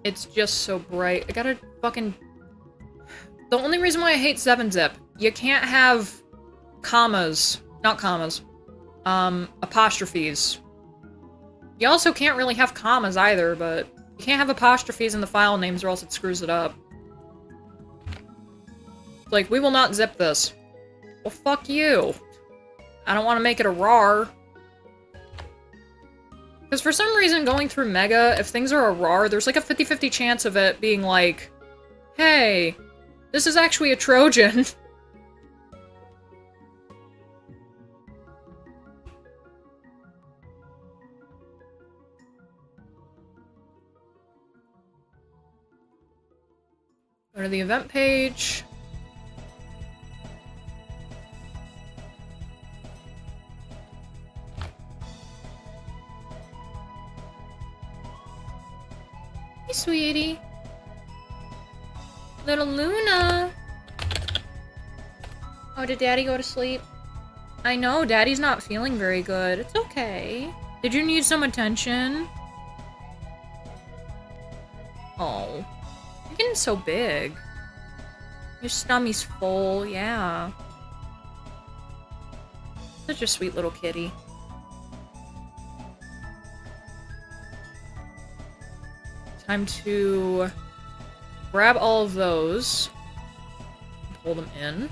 It's just so bright. I gotta fucking... The only reason why I hate 7-Zip, you can't have commas. Not commas. Apostrophes. You also can't really have commas either, but you can't have apostrophes in the file names or else it screws it up. It's like, we will not zip this. Well, fuck you. I don't want to make it a RAR. Because for some reason, going through Mega, if things are a RAR, there's like a 50-50 chance of it being like, hey, this is actually a Trojan. Go to the event page. Hey, sweetie. Little Luna. Oh, did Daddy go to sleep? I know, Daddy's not feeling very good. It's okay. Did you need some attention? Oh. You're getting so big. Your stummy's full, yeah. Such a sweet little kitty. Time to grab all of those. Pull them in.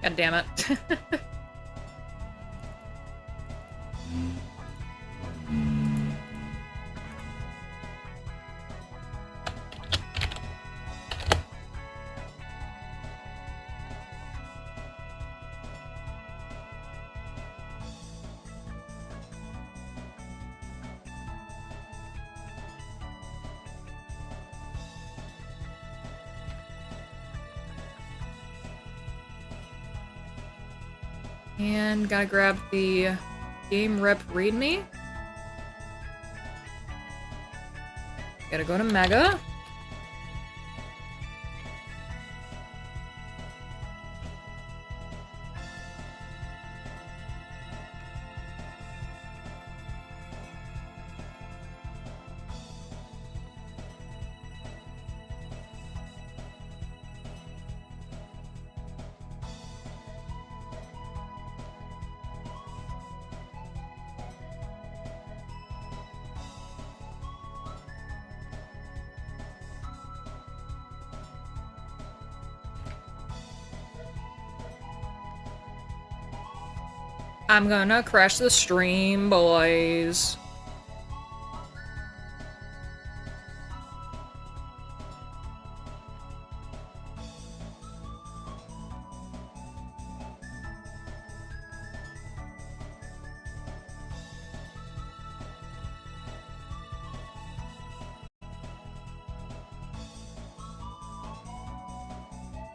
God damn it. And gotta grab the game rep readme. Gotta go to Mega. I'm gonna crash the stream, boys.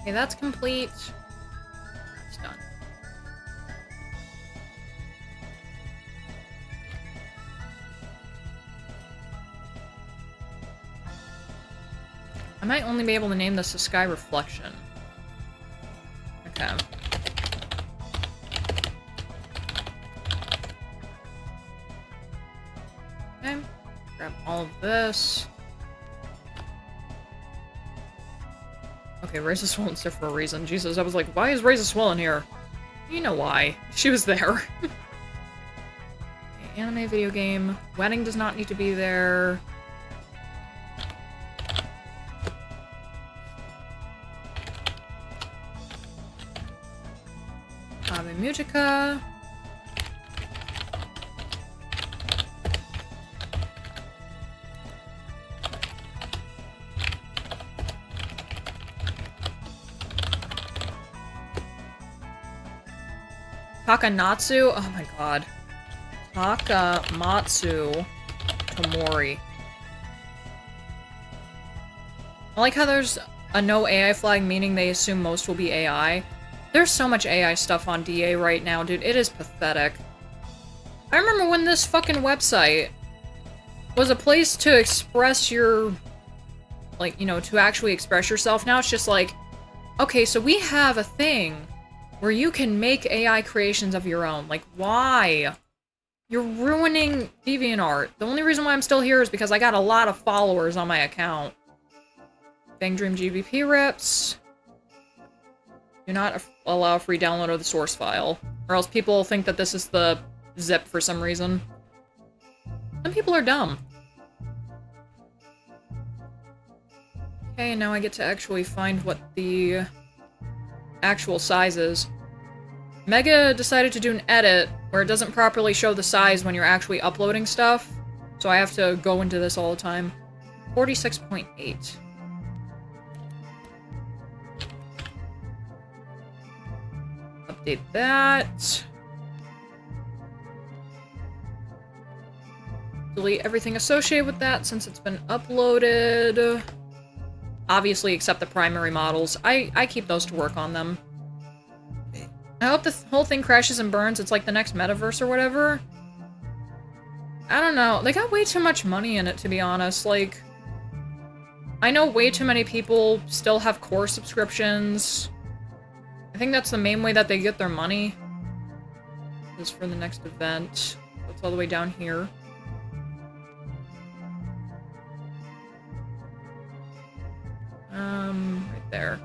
Okay, that's complete. That's done. I might only be able to name this a Sky Reflection. Okay. Okay. Grab all of this. Okay, Raisa Swollen's there for a reason. Jesus, I was like, why is Raisa Swollen here? You know why. She was there. Okay, anime video game. Wedding does not need to be there. Ave Musica. Takanatsu? Oh my god. Takamatsu Tomori. I like how there's a no AI flag, meaning they assume most will be AI. There's so much AI stuff on DA right now, dude. It is pathetic. I remember when this fucking website was a place to express your... like, you know, to actually express yourself. Now it's just like, okay, so we have a thing where you can make AI creations of your own. Like, why? You're ruining DeviantArt. The only reason why I'm still here is because I got a lot of followers on my account. BanG Dream GBP rips. Do not allow free download of the source file, or else people think that this is the zip for some reason. Some people are dumb. Okay, now I get to actually find what the actual size is. Mega decided to do an edit where it doesn't properly show the size when you're actually uploading stuff, so I have to go into this all the time. 46.8. Update that. Delete everything associated with that since it's been uploaded. Obviously, except the primary models. I keep those to work on them. I hope the whole thing crashes and burns. It's like the next metaverse or whatever. I don't know. They got way too much money in it, to be honest. Like, I know way too many people still have core subscriptions. I think that's the main way that they get their money. This is for the next event. That's all the way down here. Right there.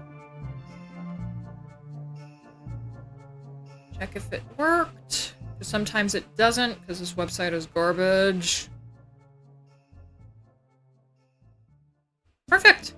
Check if it worked. Because sometimes it doesn't, because this website is garbage. Perfect!